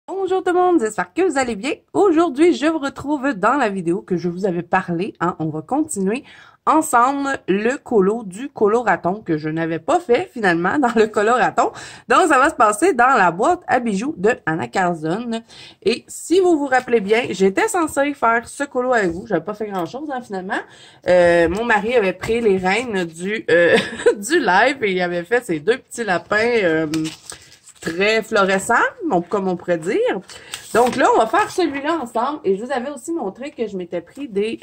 Bonjour tout le monde, j'espère que vous allez bien. Aujourd'hui, je vous retrouve dans la vidéo que je vous avais parlé. On va continuer ensemble le colo du coloraton que je n'avais pas fait finalement dans le coloraton. Donc, ça va se passer dans la boîte à bijoux de Anna Carzon. Et si vous vous rappelez bien, j'étais censée faire ce colo avec vous. J'avais pas fait grand-chose finalement. Mon mari avait pris les rênes du, du live et il avait fait ces deux petits lapins... très fluorescent, comme on pourrait dire. Donc là, on va faire celui-là ensemble. Et je vous avais aussi montré que je m'étais pris des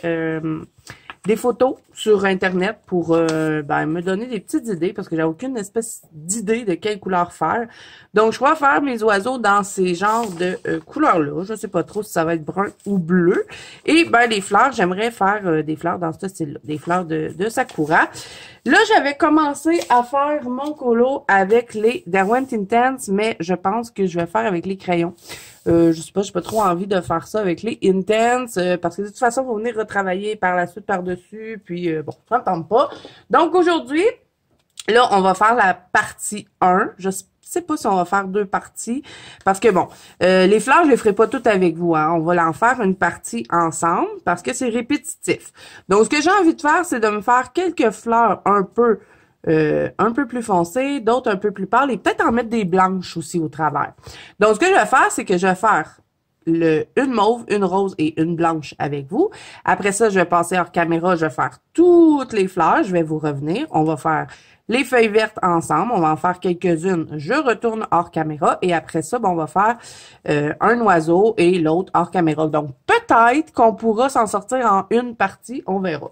photos sur Internet pour me donner des petites idées parce que j'ai aucune espèce d'idée de quelle couleur faire. Donc, je vais faire mes oiseaux dans ces genres de couleurs-là. Je ne sais pas trop si ça va être brun ou bleu. Et les fleurs, j'aimerais faire des fleurs dans ce style-là, des fleurs de Sakura. Là, j'avais commencé à faire mon colo avec les Derwent Intense, mais je pense que je vais faire avec les crayons. Je sais pas, j'ai pas trop envie de faire ça avec les Intense, parce que de toute façon, on va venir retravailler par la suite par-dessus, puis bon, ça ne tente pas. Donc aujourd'hui, là, on va faire la partie 1. Je sais pas si on va faire deux parties, parce que bon, les fleurs, je les ferai pas toutes avec vous, hein. On va en faire une partie ensemble, parce que c'est répétitif. Donc, ce que j'ai envie de faire, c'est de me faire quelques fleurs un peu plus foncées, d'autres un peu plus pâles, et peut-être en mettre des blanches aussi au travers. Donc, ce que je vais faire, c'est que je vais faire une mauve, une rose et une blanche avec vous. Après ça, je vais passer hors caméra, je vais faire toutes les fleurs, je vais vous revenir. On va faire les feuilles vertes ensemble, on va en faire quelques-unes. Je retourne hors caméra et après ça, on va faire un oiseau et l'autre hors caméra. Donc, peut-être qu'on pourra s'en sortir en une partie, on verra.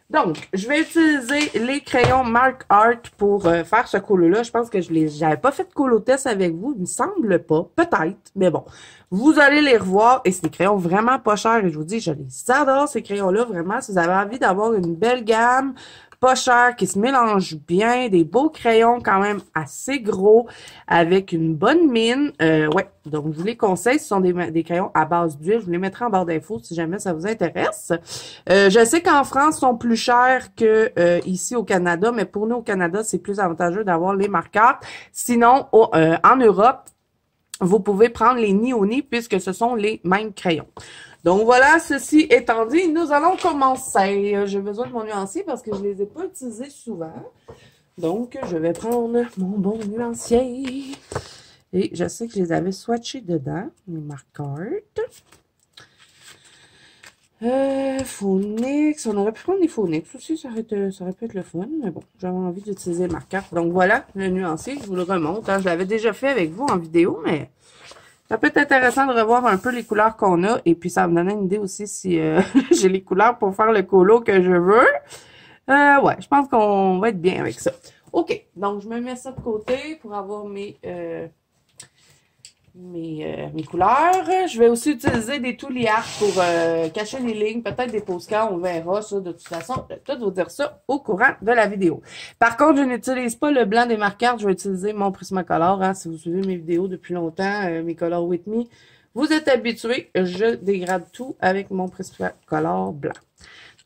Donc, je vais utiliser les crayons Mark Art pour faire ce colo-là. Je pense que j'avais pas fait de colo test avec vous, il me semble pas, peut-être, mais bon. Vous allez les revoir et c'est des crayons vraiment pas chers et je vous dis, je les adore ces crayons-là, vraiment. Si vous avez envie d'avoir une belle gamme, pas cher, qui se mélange bien, des beaux crayons quand même assez gros, avec une bonne mine. Ouais, donc je vous les conseille, ce sont des crayons à base d'huile. Je vous les mettrai en barre d'infos si jamais ça vous intéresse. Je sais qu'en France, ils sont plus chers que ici au Canada, mais pour nous au Canada, c'est plus avantageux d'avoir les marqueurs. Sinon, en Europe, vous pouvez prendre les Nioni puisque ce sont les mêmes crayons. Donc voilà, ceci étant dit, nous allons commencer. J'ai besoin de mon nuancier parce que je ne les ai pas utilisés souvent. Donc, je vais prendre mon bon nuancier. Et je sais que je les avais swatchés dedans, mes marqueurs. Phonix, on aurait pu prendre des Phonix aussi, ça aurait pu être le fun, mais bon, j'avais envie d'utiliser le marqueur. Donc voilà, le nuancier, je vous le remonte. Je l'avais déjà fait avec vous en vidéo, mais ça peut être intéressant de revoir un peu les couleurs qu'on a, et puis ça va me donner une idée aussi si j'ai les couleurs pour faire le colo que je veux. Ouais, je pense qu'on va être bien avec ça. OK, donc je me mets ça de côté pour avoir mes couleurs. Je vais aussi utiliser des touliards pour cacher les lignes, peut-être des postcards, on verra ça de toute façon. Je vais tout vous dire ça au courant de la vidéo. Par contre, je n'utilise pas le blanc des marqueurs, je vais utiliser mon Prismacolor. Hein, si vous suivez mes vidéos depuis longtemps, mes Color With Me, vous êtes habitués, je dégrade tout avec mon Prismacolor blanc.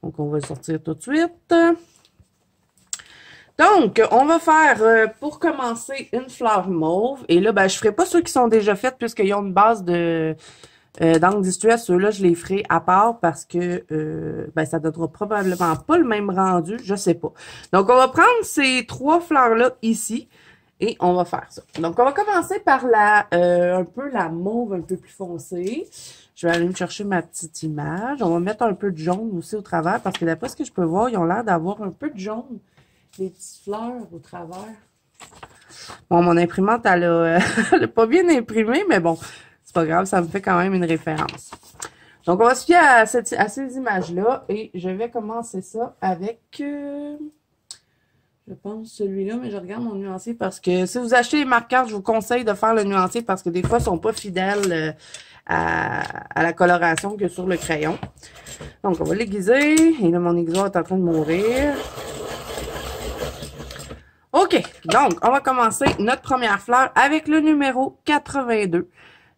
Donc, on va le sortir tout de suite. Donc, on va faire, pour commencer, une fleur mauve. Et là, je ferai pas ceux qui sont déjà faits puisqu'ils ont une base d'angle d'histoire. Ceux-là, je les ferai à part parce que ça donnera probablement pas le même rendu. Je sais pas. Donc, on va prendre ces trois fleurs-là ici et on va faire ça. Donc, on va commencer par un peu la mauve un peu plus foncée. Je vais aller me chercher ma petite image. On va mettre un peu de jaune aussi au travers parce que d'après ce que je peux voir, ils ont l'air d'avoir un peu de jaune. Des petites fleurs au travers. Bon, mon imprimante, elle a pas bien imprimé, mais bon, c'est pas grave, ça me fait quand même une référence. Donc, on va se fier à ces images-là et je vais commencer ça avec, je pense, celui-là, mais je regarde mon nuancier parce que si vous achetez les marqueurs, je vous conseille de faire le nuancier parce que des fois, ils sont pas fidèles à la coloration que sur le crayon. Donc, on va l'aiguiser et là, mon aiguisoir est en train de mourir. OK, donc on va commencer notre première fleur avec le numéro 82.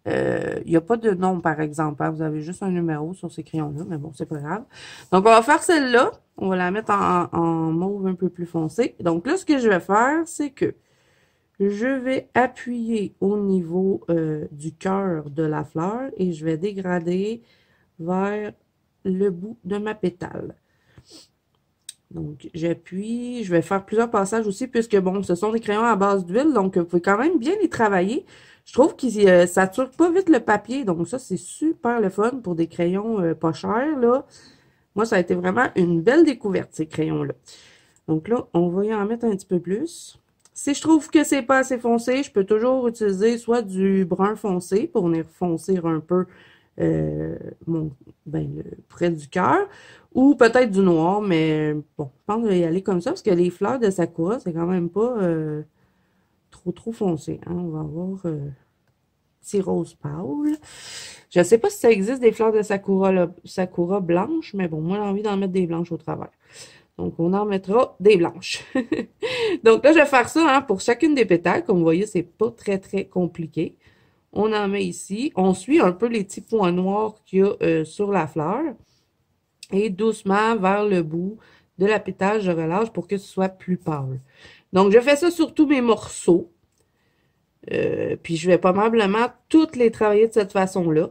Il n'y a pas de nom, par exemple, hein. Vous avez juste un numéro sur ces crayons-là, mais bon, c'est pas grave. Donc, on va faire celle-là. On va la mettre en mauve un peu plus foncé. Donc là, ce que je vais faire, c'est que je vais appuyer au niveau du cœur de la fleur et je vais dégrader vers le bout de ma pétale. Donc, j'appuie. Je vais faire plusieurs passages aussi, puisque, bon, ce sont des crayons à base d'huile, donc vous pouvez quand même bien les travailler. Je trouve qu'ils saturent pas vite le papier, donc ça, c'est super le fun pour des crayons pas chers, là. Moi, ça a été vraiment une belle découverte, ces crayons-là. Donc là, on va y en mettre un petit peu plus. Si je trouve que c'est pas assez foncé, je peux toujours utiliser soit du brun foncé pour venir foncer un peu près du cœur, ou peut-être du noir, mais bon, je pense que je vais y aller comme ça, parce que les fleurs de Sakura, c'est quand même pas trop foncé. Hein? On va avoir petit rose pâle. Je sais pas si ça existe des fleurs de Sakura, là, Sakura blanches, mais bon, moi j'ai envie d'en mettre des blanches au travers. Donc, on en mettra des blanches. Donc là, je vais faire ça hein, pour chacune des pétales. Comme vous voyez, c'est pas très compliqué. On en met ici. On suit un peu les petits points noirs qu'il y a sur la fleur. Et doucement, vers le bout de la pétale, je relâche pour que ce soit plus pâle. Donc, je fais ça sur tous mes morceaux. Puis, je vais probablement toutes les travailler de cette façon-là.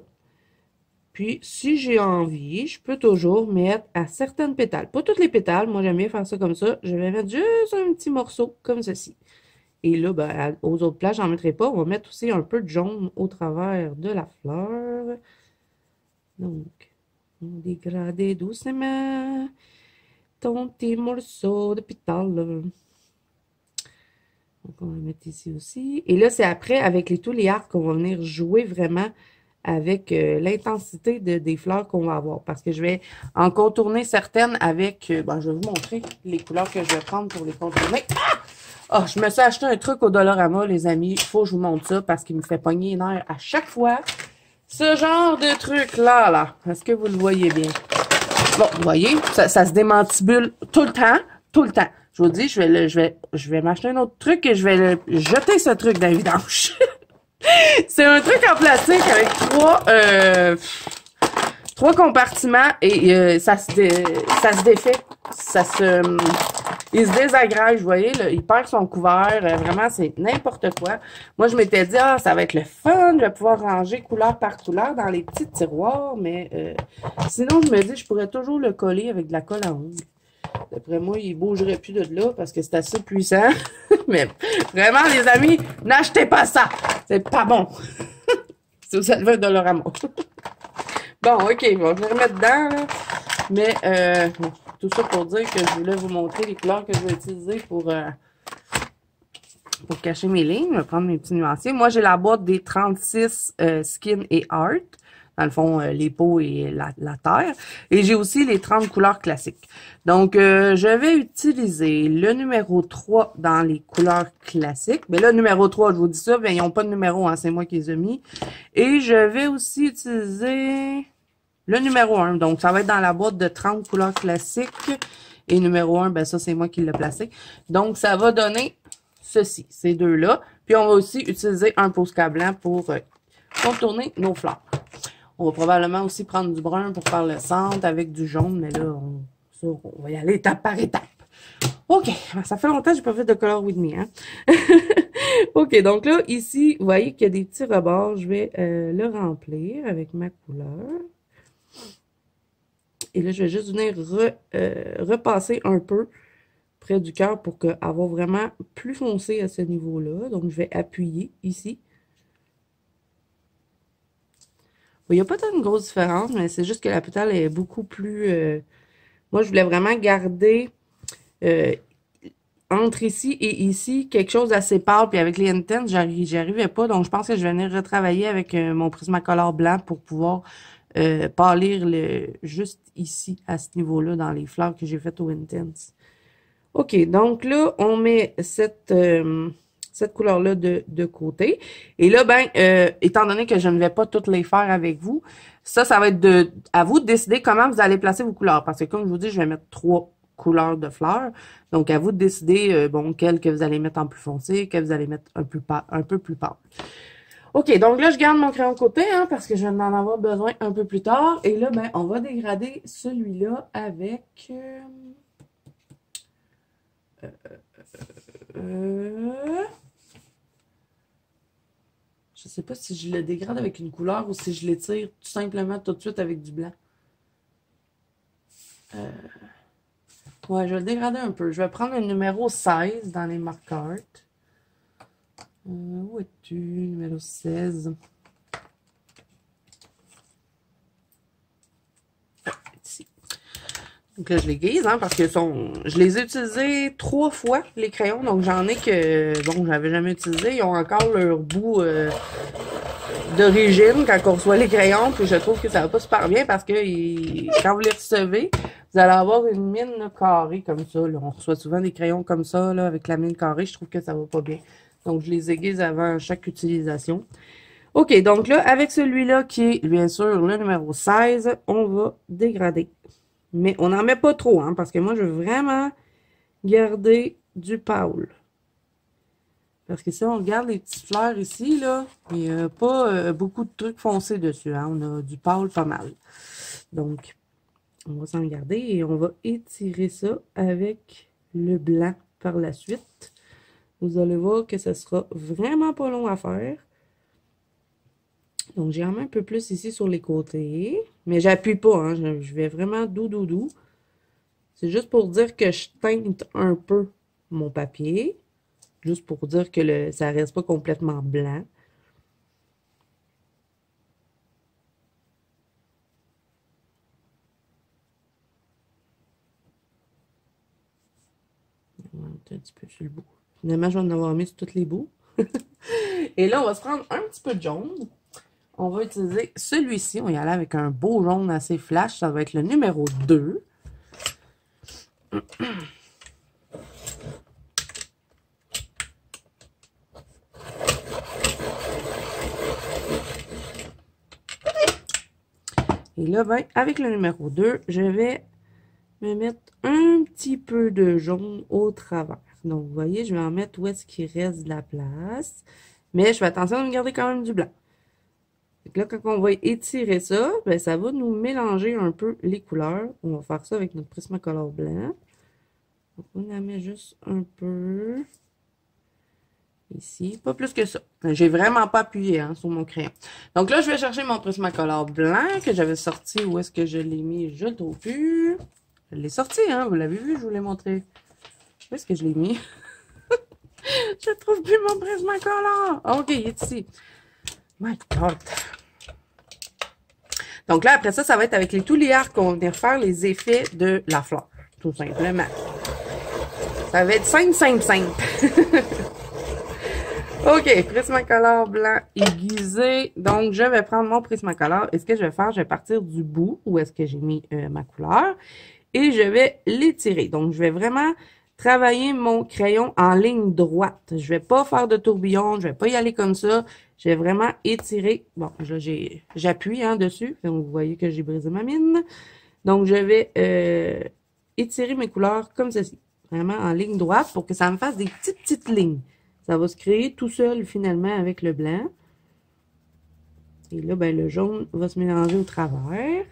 Puis, si j'ai envie, je peux toujours mettre à certaines pétales. Pas toutes les pétales, moi j'aime bien faire ça comme ça. Je vais mettre juste un petit morceau comme ceci. Et là, ben, aux autres places, j'en mettrai pas. On va mettre aussi un peu de jaune au travers de la fleur. Donc, on dégrade doucement ton petit morceau de pétale. Donc, on va mettre ici aussi. Et là, c'est après, avec tous les arcs, qu'on va venir jouer vraiment avec l'intensité des fleurs qu'on va avoir. Parce que je vais en contourner certaines avec... je vais vous montrer les couleurs que je vais prendre pour les contourner. Ah! Oh, je me suis acheté un truc au Dollarama, les amis. Il faut que je vous montre ça parce qu'il me fait pogner les nerfs à chaque fois. Ce genre de truc-là, là. Est-ce que vous le voyez bien? Bon, vous voyez, ça se démantibule tout le temps. Tout le temps. Je vous dis, je vais m'acheter un autre truc et je vais jeter ce truc dans les vidanges. C'est un truc en plastique avec trois compartiments et ça se défait. Il se désagrège, vous voyez, là, il perd son couvert. Vraiment, c'est n'importe quoi. Moi, je m'étais dit, ah, ça va être le fun, je vais pouvoir ranger couleur par couleur dans les petits tiroirs, mais sinon, je me dis, je pourrais toujours le coller avec de la colle à ongles. D'après moi, il bougerait plus de là parce que c'est assez puissant. Mais vraiment, les amis, n'achetez pas ça. C'est pas bon. Si vous êtes de leur amour. Bon, OK, on va le remettre dedans. Là. Mais bon, tout ça pour dire que je voulais vous montrer les couleurs que je vais utiliser pour cacher mes lignes. Je vais prendre mes petits nuanciers. Moi, j'ai la boîte des 36 Skin et Art. Dans le fond, les peaux et la terre. Et j'ai aussi les 30 couleurs classiques. Donc, je vais utiliser le numéro 3 dans les couleurs classiques. Mais là, numéro 3, je vous dis ça, mais ils n'ont pas de numéro, hein, c'est moi qui les ai mis. Et je vais aussi utiliser le numéro 1. Donc, ça va être dans la boîte de 30 couleurs classiques. Et numéro 1, ben ça, c'est moi qui l'ai placé. Donc, ça va donner ceci, ces deux-là. Puis, on va aussi utiliser un Posca blanc pour contourner nos fleurs. On va probablement aussi prendre du brun pour faire le centre avec du jaune, mais là, on va y aller étape par étape. OK, ça fait longtemps que j'ai pas fait de Color With Me, hein? OK, donc là, ici, vous voyez qu'il y a des petits rebords. Je vais le remplir avec ma couleur. Et là, je vais juste venir repasser un peu près du cœur pour avoir vraiment plus foncé à ce niveau-là. Donc, je vais appuyer ici. Il n'y a pas tant de grosse différence, mais c'est juste que la pétale est beaucoup plus... moi, je voulais vraiment garder entre ici et ici quelque chose d'assez pâle. Puis avec les Intense, j'y arrivais pas. Donc, je pense que je vais venir retravailler avec mon Prismacolor blanc pour pouvoir pâlir juste ici, à ce niveau-là, dans les fleurs que j'ai faites au Intense. OK, donc là, on met cette couleur-là de côté. Et là, étant donné que je ne vais pas toutes les faire avec vous, ça va être à vous de décider comment vous allez placer vos couleurs. Parce que comme je vous dis, je vais mettre 3 couleurs de fleurs. Donc, à vous de décider, quelle que vous allez mettre en plus foncé, quelle vous allez mettre un peu plus pâle. OK, donc là, je garde mon crayon de côté, hein, parce que je vais en avoir besoin un peu plus tard. Et là, ben, on va dégrader celui-là avec... je sais pas si je le dégrade avec une couleur ou si je l'étire tout simplement tout de suite avec du blanc. Ouais, je vais le dégrader un peu. Je vais prendre le numéro 16 dans les marqueurs. Où es-tu? Numéro 16. Ici. Donc là, je les guise, hein, parce que je les ai utilisés 3 fois, les crayons. Donc j'en ai que, bon, j'avais jamais utilisé. Ils ont encore leur bout d'origine quand on reçoit les crayons. Puis je trouve que ça va pas super bien parce que quand vous les recevez, vous allez avoir une mine carrée comme ça. Là. On reçoit souvent des crayons comme ça, là, avec la mine carrée. Je trouve que ça va pas bien. Donc, je les aiguise avant chaque utilisation. OK, donc là, avec celui-là qui est, bien sûr, le numéro 16, on va dégrader. Mais on n'en met pas trop, hein, parce que moi, je veux vraiment garder du pâle. Parce que si on regarde les petites fleurs ici, là, il n'y a pas beaucoup de trucs foncés dessus, hein. On a du pâle pas mal. Donc, on va s'en garder et on va étirer ça avec le blanc par la suite. Vous allez voir que ça sera vraiment pas long à faire. Donc, j'ai en mets un peu plus ici sur les côtés. Mais j'appuie pas, hein. Je vais vraiment doux. C'est juste pour dire que je teinte un peu mon papier. Juste pour dire que ça reste pas complètement blanc. Un petit peu sur le bout. Finalement, je vais en avoir mis sur tous les bouts. Et là, on va se prendre un petit peu de jaune. On va utiliser celui-ci. On va y aller avec un beau jaune assez flash. Ça va être le numéro 2. Et là, ben, avec le numéro 2, je vais me mettre un petit peu de jaune au travers. Donc, vous voyez, je vais en mettre où est-ce qu'il reste de la place. Mais je fais attention de garder quand même du blanc. Donc là, quand on va étirer ça, ben, ça va nous mélanger un peu les couleurs. On va faire ça avec notre Prismacolor blanc. Donc, on en met juste un peu. Ici, pas plus que ça. J'ai vraiment pas appuyé hein, sur mon crayon. Donc là, je vais chercher mon Prismacolor blanc que j'avais sorti. Où est-ce que je l'ai mis? Je le trouve plus. Je l'ai sorti, hein. Vous l'avez vu, je vous l'ai montré. Où est-ce que je l'ai mis? Je trouve plus mon Prismacolor. OK, il est ici. My God. Donc là, après ça, ça va être avec les Touliards qu'on va venir faire les effets de la fleur. Tout simplement. Ça va être simple. OK, Prismacolor blanc aiguisé. Donc, je vais prendre mon Prismacolor. Et ce que je vais faire, je vais partir du bout où est-ce que j'ai mis ma couleur. Et je vais l'étirer. Donc, je vais vraiment travailler mon crayon en ligne droite. Je vais pas faire de tourbillon. Je vais pas y aller comme ça. Je vais vraiment étirer. Bon, là, j'appuie hein, dessus. Donc, vous voyez que j'ai brisé ma mine. Donc, je vais étirer mes couleurs comme ceci. Vraiment en ligne droite pour que ça me fasse des petites lignes. Ça va se créer tout seul, finalement, avec le blanc. Et là, ben, le jaune va se mélanger au travers.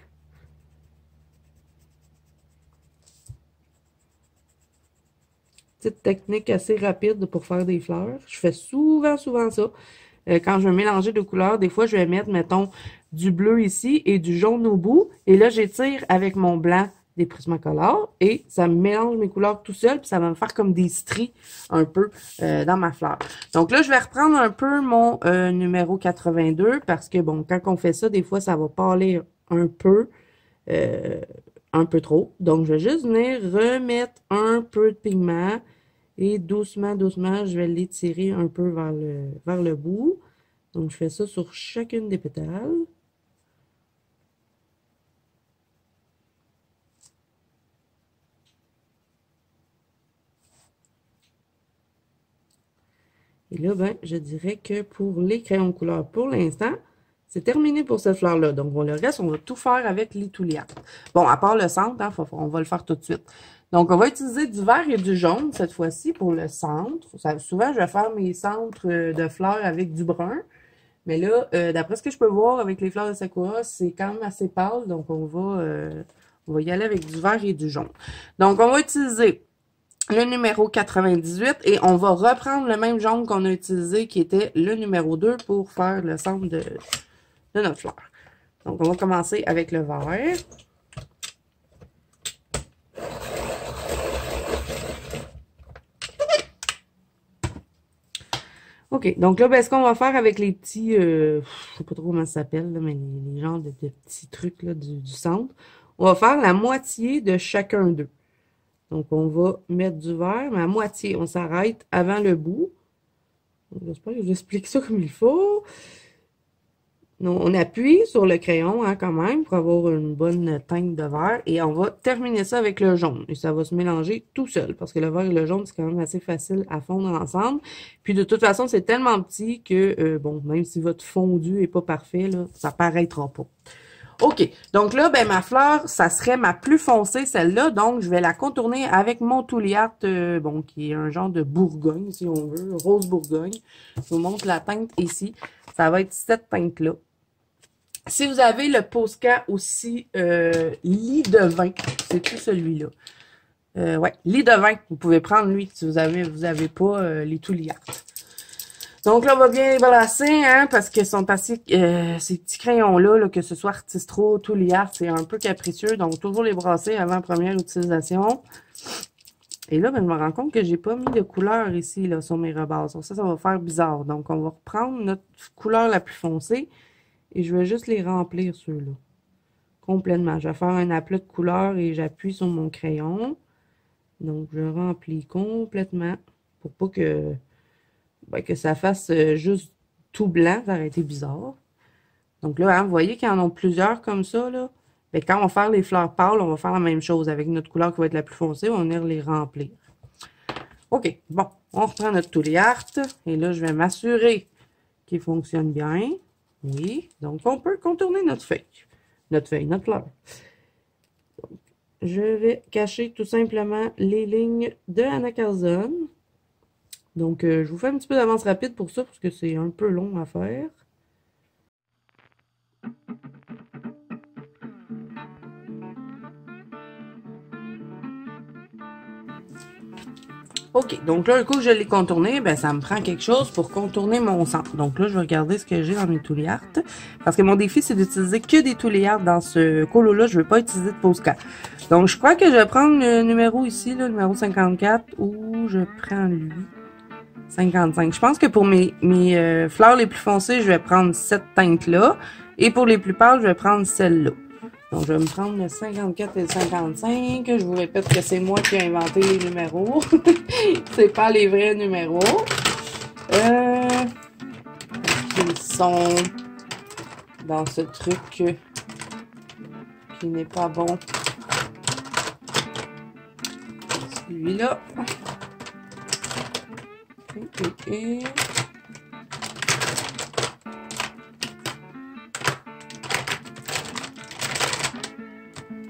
Petite technique assez rapide pour faire des fleurs. Je fais souvent ça. Quand je vais mélanger deux couleurs, des fois, je vais mettre, mettons, du bleu ici et du jaune au bout. Et là, j'étire avec mon blanc des Prismacolor et ça me mélange mes couleurs tout seul, puis ça va me faire comme des stries un peu dans ma fleur. Donc là, je vais reprendre un peu mon numéro 82 parce que, bon, quand on fait ça, des fois, ça va pâlir un peu trop. Donc, je vais juste venir remettre un peu de pigment et doucement, je vais l'étirer un peu vers le bout. Donc, je fais ça sur chacune des pétales. Et là, ben, je dirais que pour les crayons de couleur, pour l'instant, c'est terminé pour cette fleur-là. Donc, le reste, on va tout faire avec les Touliards. Bon, à part le centre, hein, on va le faire tout de suite. Donc, on va utiliser du vert et du jaune cette fois-ci pour le centre. Souvent, je vais faire mes centres de fleurs avec du brun. Mais là, d'après ce que je peux voir avec les fleurs de sakura, c'est quand même assez pâle. Donc, on va y aller avec du vert et du jaune. Donc, on va utiliser le numéro 98 et on va reprendre le même jaune qu'on a utilisé qui était le numéro 2 pour faire le centre de notre fleur. Donc, on va commencer avec le vert. OK, donc là, ben, ce qu'on va faire avec les petits, je sais pas trop comment ça s'appelle, mais les genres de petits trucs là, du centre, on va faire la moitié de chacun d'eux. Donc, on va mettre du vert, mais à moitié, on s'arrête avant le bout. J'espère que j'explique ça comme il faut. Donc, on appuie sur le crayon hein, quand même pour avoir une bonne teinte de vert. Et on va terminer ça avec le jaune. Et ça va se mélanger tout seul. Parce que le vert et le jaune, c'est quand même assez facile à fondre ensemble. Puis de toute façon, c'est tellement petit que, bon, même si votre fondu est pas parfait, là, ça paraîtra pas. OK. Donc là, ben ma fleur, ça serait ma plus foncée, celle-là. Donc, je vais la contourner avec mon Touliart, bon, qui est un genre de Bourgogne, si on veut, rose Bourgogne. Je vous montre la teinte ici. Ça va être cette teinte-là. Si vous avez le Posca aussi, lit de vin, c'est tout celui-là. Ouais, lit de vin, vous pouvez prendre lui si vous avez pas les Touliart. Donc là, on va bien les brasser, hein, parce que sont assez, ces petits crayons-là, là, que ce soit Artistro, Touliart, c'est un peu capricieux. Donc, toujours les brasser avant première utilisation. Et là, ben, je me rends compte que j'ai pas mis de couleur ici, là, sur mes rebords. Ça va faire bizarre. Donc, on va reprendre notre couleur la plus foncée. Et je vais juste les remplir, ceux-là. Complètement. Je vais faire un aplat de couleur et j'appuie sur mon crayon. Donc, je remplis complètement pour pas que, ben, que ça fasse juste tout blanc. Ça aurait été bizarre. Donc là, hein, vous voyez qu'il y en a plusieurs comme ça, là. Ben, quand on va faire les fleurs pâles, on va faire la même chose avec notre couleur qui va être la plus foncée. On va venir les remplir. OK. Bon, on reprend notre Touliart. Et là, je vais m'assurer qu'il fonctionne bien. Oui, donc on peut contourner notre feuille, notre fleur. Donc, je vais cacher tout simplement les lignes de anacardium. Donc, je vous fais un petit peu d'avance rapide pour ça, parce que c'est un peu long à faire. OK, donc là, un coup que je l'ai contourné, ben ça me prend quelque chose pour contourner mon centre. Donc là, je vais regarder ce que j'ai dans mes Touliart. Parce que mon défi, c'est d'utiliser que des Touliart dans ce colo-là. Je ne vais pas utiliser de Posca. Donc, je crois que je vais prendre le numéro ici, le numéro 54, ou je prends lui, 55. Je pense que pour mes fleurs les plus foncées, je vais prendre cette teinte-là. Et pour les plus pâles, je vais prendre celle-là. Donc, je vais me prendre le 54 et le 55. Je vous répète que c'est moi qui ai inventé les numéros. C'est pas les vrais numéros. Ils sont dans ce truc qui n'est pas bon. Celui-là. Et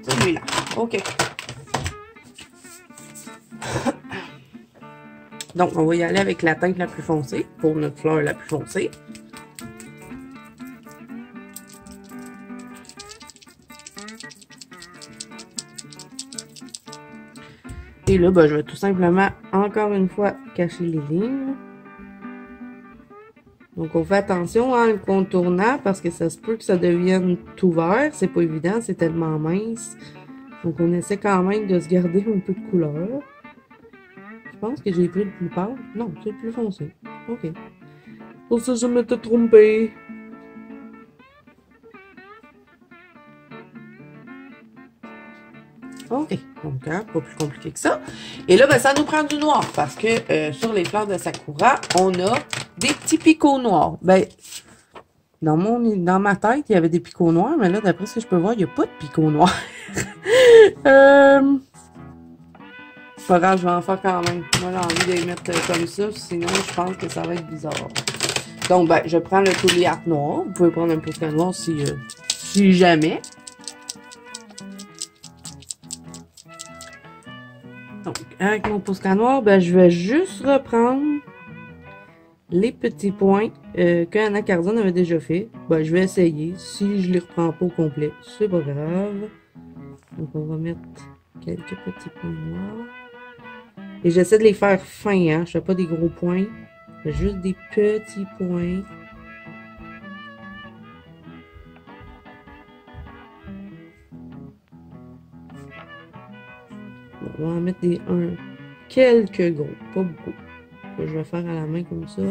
celui-là. OK. Donc, on va y aller avec la teinte la plus foncée pour notre fleur la plus foncée. Et là, ben, je vais tout simplement, encore une fois, cacher les lignes. Donc, on fait attention en le contournant parce que ça se peut que ça devienne tout vert. C'est pas évident, c'est tellement mince. Donc, on essaie quand même de se garder un peu de couleur. Je pense que j'ai pris le plus pâle. Non, c'est le plus foncé. OK. Pour ça, je m'étais trompée. OK. Donc, hein, pas plus compliqué que ça. Et là, ben, ça nous prend du noir parce que sur les fleurs de Sakura, on a des petits picots noirs. Ben, dans ma tête, il y avait des picots noirs, mais là, d'après ce que je peux voir, il n'y a pas de picots noirs. Pas grave, je vais en faire quand même. Moi, j'ai envie de les mettre comme ça, sinon, je pense que ça va être bizarre. Donc, ben, je prends le Touliart noir. Vous pouvez prendre un Posca noir si jamais. Donc, avec mon Posca noir, ben, je vais juste reprendre les petits points que Anna Carzon avait déjà fait. Ben, je vais essayer. Si je les reprends pas au complet, c'est pas grave. Donc, on va mettre quelques petits points noirs. Et j'essaie de les faire fins, hein. Je fais pas des gros points. Je fais juste des petits points. Bon, on va en mettre quelques gros, pas beaucoup. Que je vais faire à la main comme ça.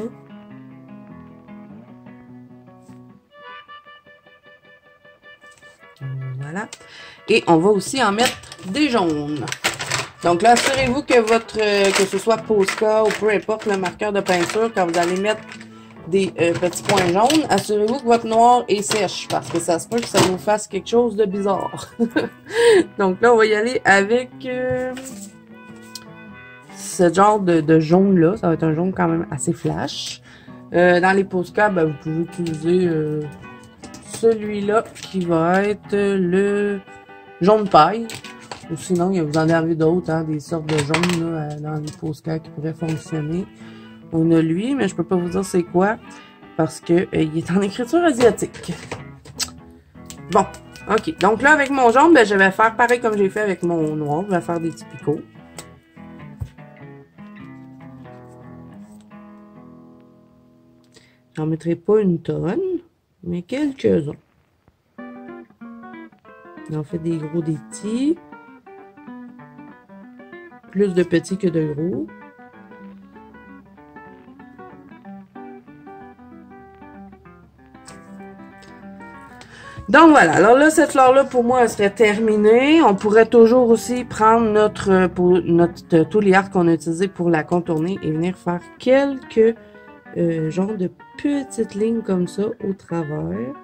Voilà. Et on va aussi en mettre des jaunes. Donc là, assurez-vous que que ce soit Posca ou peu importe le marqueur de peinture, quand vous allez mettre des petits points jaunes, assurez-vous que votre noir est sèche, parce que ça se peut que ça vous fasse quelque chose de bizarre. Donc là, on va y aller avec ce genre de jaune-là. Ça va être un jaune quand même assez flash. Dans les Posca, ben, vous pouvez utiliser celui-là qui va être le jaune paille. Ou sinon, vous en avez d'autres, hein, des sortes de jaunes là, dans les Posca qui pourraient fonctionner. On a lui, mais je peux pas vous dire c'est quoi parce que il est en écriture asiatique. Bon, ok. Donc là, avec mon jaune, ben, je vais faire pareil comme j'ai fait avec mon noir. Je vais faire des petits picots. J'en mettrai pas une tonne, mais quelques-uns. On fait des gros, des petits. Plus de petits que de gros. Donc voilà, alors là, cette fleur-là, pour moi, elle serait terminée. On pourrait toujours aussi prendre notre Toliard qu'on a utilisé pour la contourner et venir faire quelques genres de petites lignes comme ça au travers.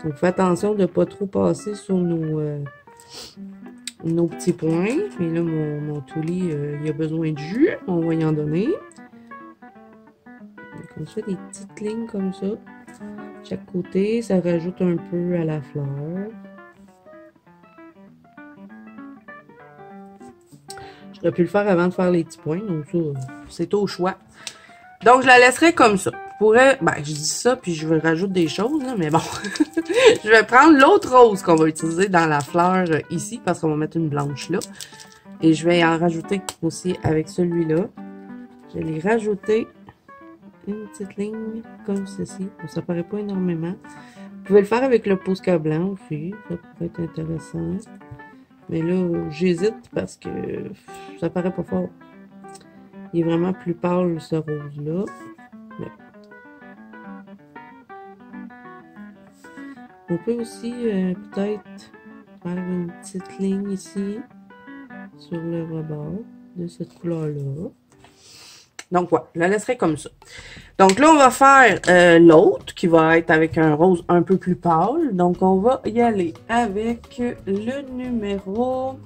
Donc faites attention de ne pas trop passer sur nos petits points. Et là, mon Toli, il a besoin de jus. On va y en donner. Donc on fait des petites lignes comme ça. Chaque côté, ça rajoute un peu à la fleur. J'aurais pu le faire avant de faire les petits points, donc ça, c'est au choix. Donc, je la laisserai comme ça. Je pourrais, ben, je dis ça, puis je vais rajouter des choses, là, mais bon. Je vais prendre l'autre rose qu'on va utiliser dans la fleur ici, parce qu'on va mettre une blanche là. Et je vais en rajouter aussi avec celui-là. Je vais les rajouter une petite ligne comme ceci. Bon, ça paraît pas énormément. Vous pouvez le faire avec le Posca blanc aussi. Ça pourrait être intéressant. Mais là, j'hésite parce que ça paraît pas fort. Il est vraiment plus pâle, ce rose-là. Ouais. On peut aussi peut-être faire une petite ligne ici sur le rebord de cette couleur-là. Donc, voilà, je la laisserai comme ça. Donc là, on va faire l'autre qui va être avec un rose un peu plus pâle. Donc, on va y aller avec le numéro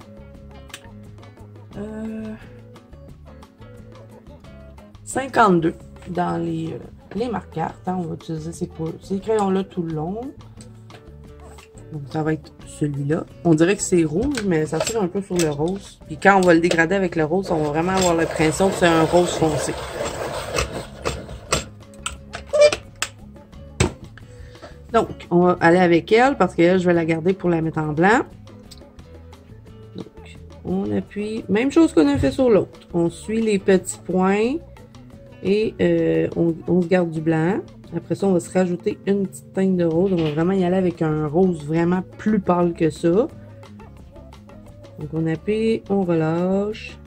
52 dans les marqueurs. On va utiliser ces crayons-là tout le long. Donc, ça va être celui-là. On dirait que c'est rouge, mais ça tire un peu sur le rose. Puis quand on va le dégrader avec le rose, on va vraiment avoir l'impression que c'est un rose foncé. Donc, on va aller avec elle parce que je vais la garder pour la mettre en blanc. Donc, on appuie. Même chose qu'on a fait sur l'autre. On suit les petits points et on se garde du blanc. Après ça, on va se rajouter une petite teinte de rose. On va vraiment y aller avec un rose vraiment plus pâle que ça. Donc, on appuie, on relâche.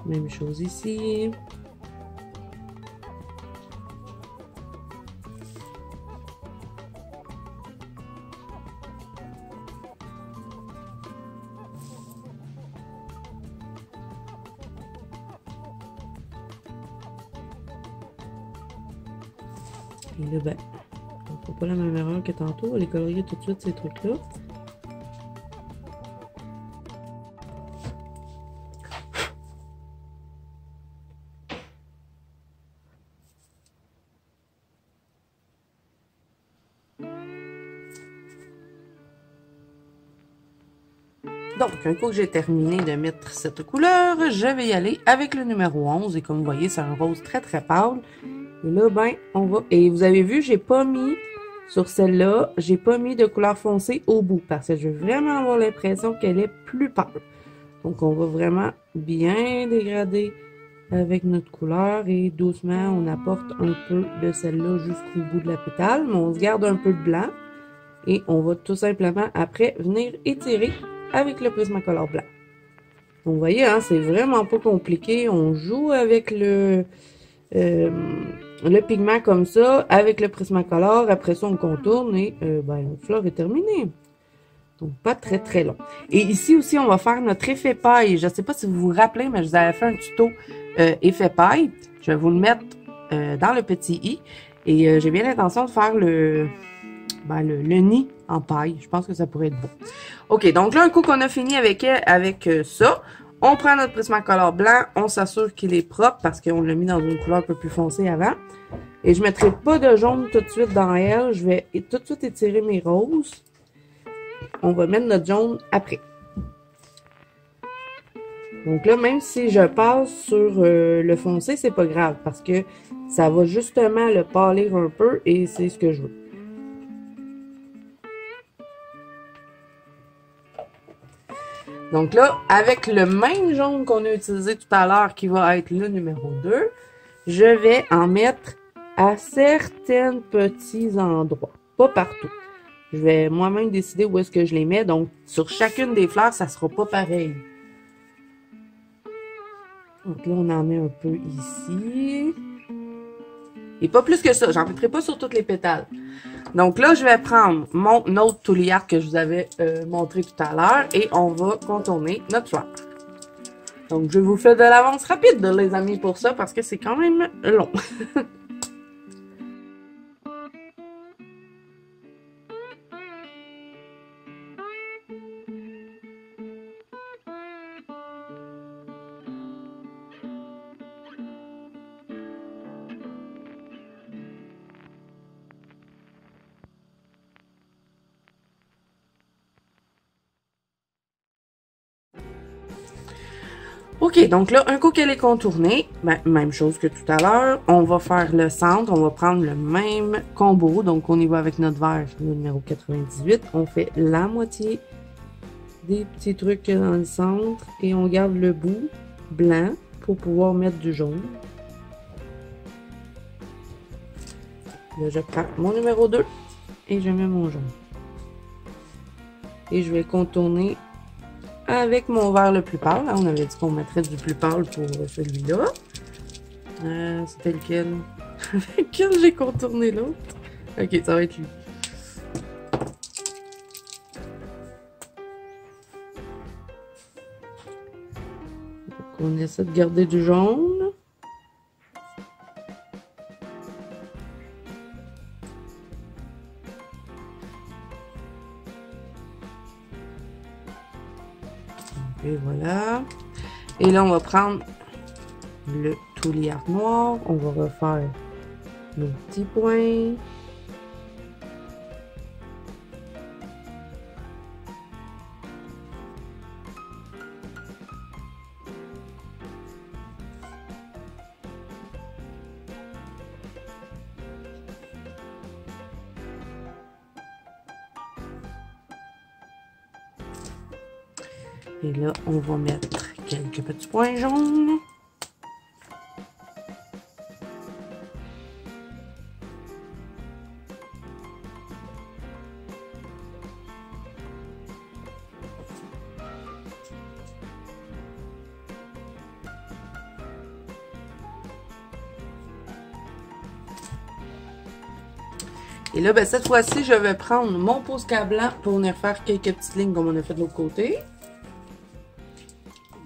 Même chose ici. Et là, ben, on ne fait pas la même erreur que tantôt. On va les colorier tout de suite, ces trucs-là. Donc, un coup que j'ai terminé de mettre cette couleur, je vais y aller avec le numéro 11. Et comme vous voyez, c'est un rose très très pâle. Et là, ben, on va... Et vous avez vu, j'ai pas mis, sur celle-là, j'ai pas mis de couleur foncée au bout, parce que je veux vraiment avoir l'impression qu'elle est plus pâle. Donc, on va vraiment bien dégrader avec notre couleur et doucement, on apporte un peu de celle-là jusqu'au bout de la pétale, mais on se garde un peu de blanc. Et on va tout simplement, après, venir étirer avec le Prismacolor blanc. Donc, vous voyez, hein, c'est vraiment pas compliqué. On joue avec le pigment comme ça, avec le Prismacolor. Après ça, on contourne et ben, notre fleur est terminée. Donc, pas très, très long. Et ici aussi, on va faire notre effet paille. Je ne sais pas si vous vous rappelez, mais je vous avais fait un tuto effet paille. Je vais vous le mettre dans le petit i. Et j'ai bien l'intention de faire le nid en paille. Je pense que ça pourrait être bon. OK, donc là, un coup qu'on a fini avec ça, on prend notre Prismacolor blanc, on s'assure qu'il est propre parce qu'on l'a mis dans une couleur un peu plus foncée avant. Et je ne mettrai pas de jaune tout de suite dans elle. Je vais tout de suite étirer mes roses. On va mettre notre jaune après. Donc là, même si je passe sur le foncé, c'est pas grave parce que ça va justement le pâlir un peu et c'est ce que je veux. Donc là, avec le même jaune qu'on a utilisé tout à l'heure, qui va être le numéro 2, je vais en mettre à certains petits endroits, pas partout. Je vais moi-même décider où est-ce que je les mets, donc sur chacune des fleurs, ça sera pas pareil. Donc là, on en met un peu ici. Et pas plus que ça, j'en mettrai pas sur toutes les pétales. Donc là, je vais prendre mon autre Touliard que je vous avais montré tout à l'heure et on va contourner notre fleur. Donc, je vous fais de l'avance rapide, les amis, pour ça, parce que c'est quand même long. OK, donc là, un coup qu'elle est contournée, ben, même chose que tout à l'heure, on va faire le centre, on va prendre le même combo, donc on y va avec notre vert, le numéro 98, on fait la moitié des petits trucs dans le centre et on garde le bout blanc pour pouvoir mettre du jaune. Là, je prends mon numéro 2 et je mets mon jaune. Et je vais contourner avec mon vert le plus pâle. On avait dit qu'on mettrait du plus pâle pour celui-là. C'était lequel? Avec lequel j'ai contourné l'autre? Ok, ça va être lui. Donc, on essaie de garder du jaune. Et voilà. Et là, on va prendre le Touliard noir. On va refaire nos petits points. Et là, on va mettre quelques petits points jaunes. Et là, ben, cette fois-ci, je vais prendre mon Posca blanc pour venir faire quelques petites lignes comme on a fait de l'autre côté.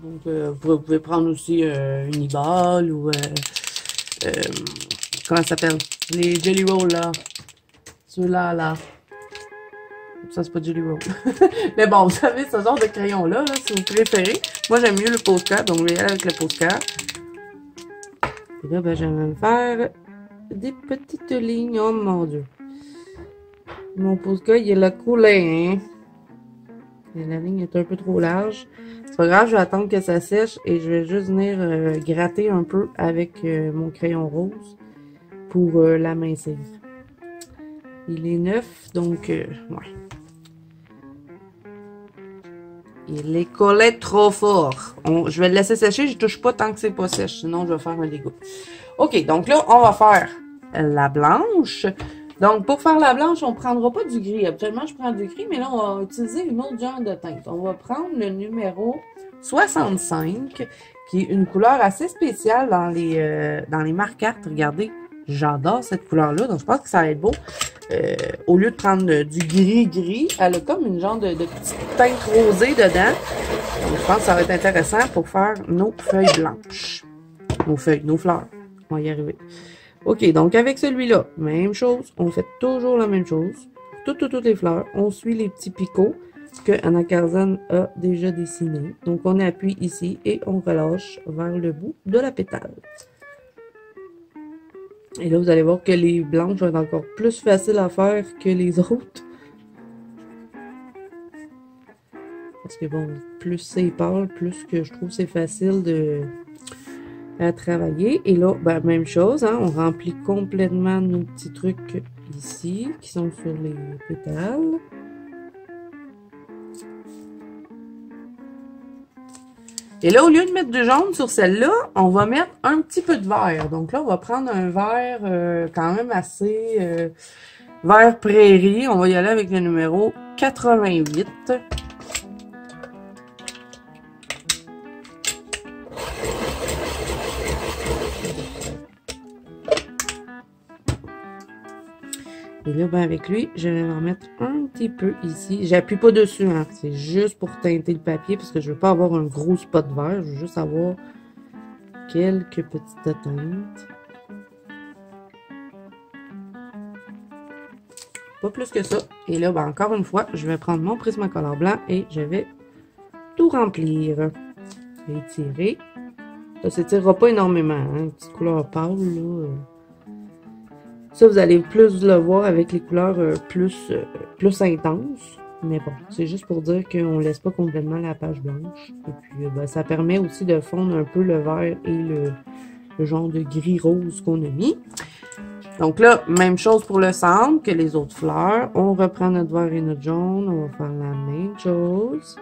Donc, vous pouvez prendre aussi une e-ball ou... comment ça s'appelle? Les Jelly Roll, là. Ceux-là, là. Ça, c'est pas Jelly Roll. Mais bon, vous savez, ce genre de crayon-là, là, si vous préférez. Moi, j'aime mieux le Posca, donc je vais y aller avec le Posca. Et là, ben, je vais me faire des petites lignes. Oh mon Dieu. Mon Posca, il est là coulé, hein. Et la ligne est un peu trop large. C'est pas grave, je vais attendre que ça sèche et je vais juste venir gratter un peu avec mon crayon rose pour l'amincir. Il est neuf, donc, ouais. Il est collé trop fort. Je vais le laisser sécher, je touche pas tant que c'est pas sèche, sinon je vais faire un dégât. OK, donc là, on va faire la blanche. Donc, pour faire la blanche, on ne prendra pas du gris. Habituellement, je prends du gris, mais là, on va utiliser une autre genre de teinte. On va prendre le numéro 65, qui est une couleur assez spéciale dans les marque-cartes. Regardez, j'adore cette couleur-là, donc je pense que ça va être beau. Au lieu de prendre du gris-gris, elle a comme une genre de petite teinte rosée dedans. Donc, je pense que ça va être intéressant pour faire nos feuilles blanches. Nos fleurs. On va y arriver. OK, donc avec celui-là, même chose. On fait toujours la même chose. Toutes les fleurs. On suit les petits picots que Anna Carzan a déjà dessinés. Donc, on appuie ici et on relâche vers le bout de la pétale. Et là, vous allez voir que les blanches vont être encore plus faciles à faire que les autres. Parce que bon, plus c'est pâle, plus que je trouve c'est facile à travailler. Et là, ben, même chose, hein, on remplit complètement nos petits trucs ici, qui sont sur les pétales. Et là, au lieu de mettre du jaune sur celle-là, on va mettre un petit peu de vert. Donc là, on va prendre un vert quand même assez vert prairie. On va y aller avec le numéro 88. Et là, ben avec lui, je vais en mettre un petit peu ici. J'appuie pas dessus, hein. C'est juste pour teinter le papier parce que je veux pas avoir un gros spot vert. Je veux juste avoir quelques petites teintes. Pas plus que ça. Et là, ben encore une fois, je vais prendre mon Prismacolor blanc et je vais tout remplir. Étirer. Ça s'étirera pas énormément, hein. Une petite couleur pâle, là. Ça, vous allez plus le voir avec les couleurs plus intenses. Mais bon, c'est juste pour dire qu'on ne laisse pas complètement la page blanche. Et puis, ben, ça permet aussi de fondre un peu le vert et le genre de gris-rose qu'on a mis. Donc là, même chose pour le centre que les autres fleurs. On reprend notre vert et notre jaune. On va faire la même chose.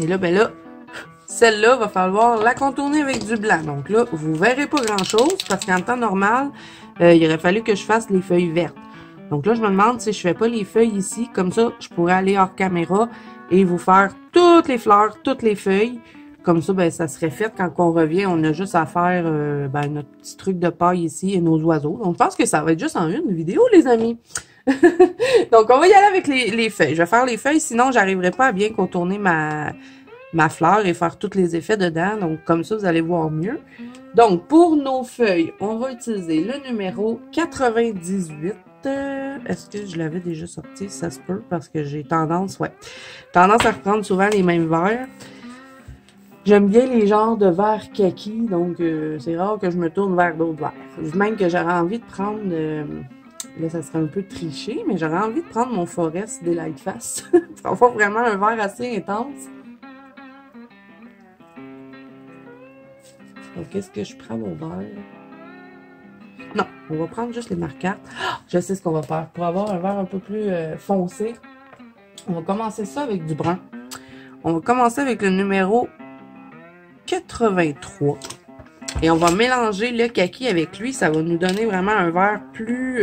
Et là, ben là, celle-là, va falloir la contourner avec du blanc. Donc là, vous verrez pas grand-chose parce qu'en temps normal, il aurait fallu que je fasse les feuilles vertes. Donc là, je me demande si je fais pas les feuilles ici. Comme ça, je pourrais aller hors caméra et vous faire toutes les fleurs, toutes les feuilles. Comme ça, ben ça serait fait. Quand on revient, on a juste à faire ben, notre petit truc de paille ici et nos oiseaux. Donc, je pense que ça va être juste en une vidéo, les amis. Donc, on va y aller avec les feuilles. Je vais faire les feuilles, sinon, j'arriverai pas à bien contourner ma fleur et faire tous les effets dedans. Donc, comme ça, vous allez voir mieux. Donc, pour nos feuilles, on va utiliser le numéro 98. Est-ce que je l'avais déjà sorti? Ça se peut parce que j'ai tendance à reprendre souvent les mêmes verts. J'aime bien les genres de verts kaki, donc c'est rare que je me tourne vers d'autres verts. Même que j'aurais envie de prendre... là, ça serait un peu triché, mais j'aurais envie de prendre mon Forest des Lightfast. Ça va faire vraiment un vert assez intense. Donc, qu'est-ce que je prends au vert? Non, on va prendre juste les marque-cartes. Je sais ce qu'on va faire. Pour avoir un vert un peu plus foncé, on va commencer ça avec du brun. On va commencer avec le numéro 83. Et on va mélanger le kaki avec lui. Ça va nous donner vraiment un vert plus...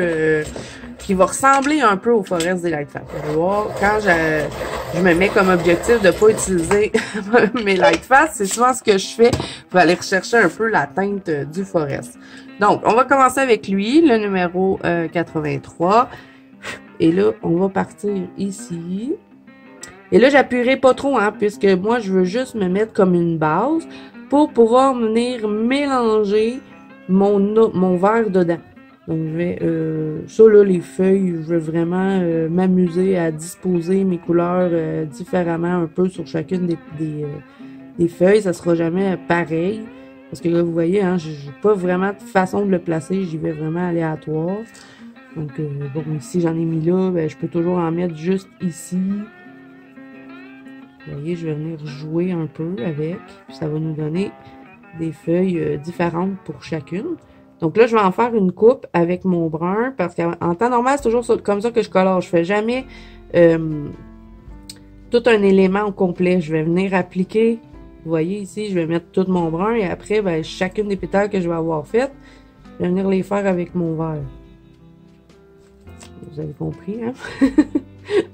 qui va ressembler un peu au Forest des Lightfast. Vous allez voir, quand je me mets comme objectif de ne pas utiliser mes Lightfast, c'est souvent ce que je fais pour aller rechercher un peu la teinte du Forest. Donc, on va commencer avec lui, le numéro 83. Et là, on va partir ici. Et là, j'appuierai pas trop, hein, puisque moi, je veux juste me mettre comme une base pour pouvoir venir mélanger mon vert dedans. Donc, je vais, ça là, les feuilles, je veux vraiment m'amuser à disposer mes couleurs différemment un peu sur chacune des feuilles. Ça sera jamais pareil. Parce que là, vous voyez, hein, j'ai pas vraiment de façon de le placer. J'y vais vraiment aléatoire. Donc, bon, ici, j'en ai mis là. Ben, je peux toujours en mettre juste ici. Vous voyez, je vais venir jouer un peu avec. Puis ça va nous donner des feuilles différentes pour chacune. Donc là, je vais en faire une coupe avec mon brun. Parce qu'en temps normal, c'est toujours comme ça que je colore. Je fais jamais tout un élément au complet. Je vais venir appliquer. Vous voyez ici, je vais mettre tout mon brun. Et après, ben, chacune des pétales que je vais avoir faites, je vais venir les faire avec mon vert. Vous avez compris, hein?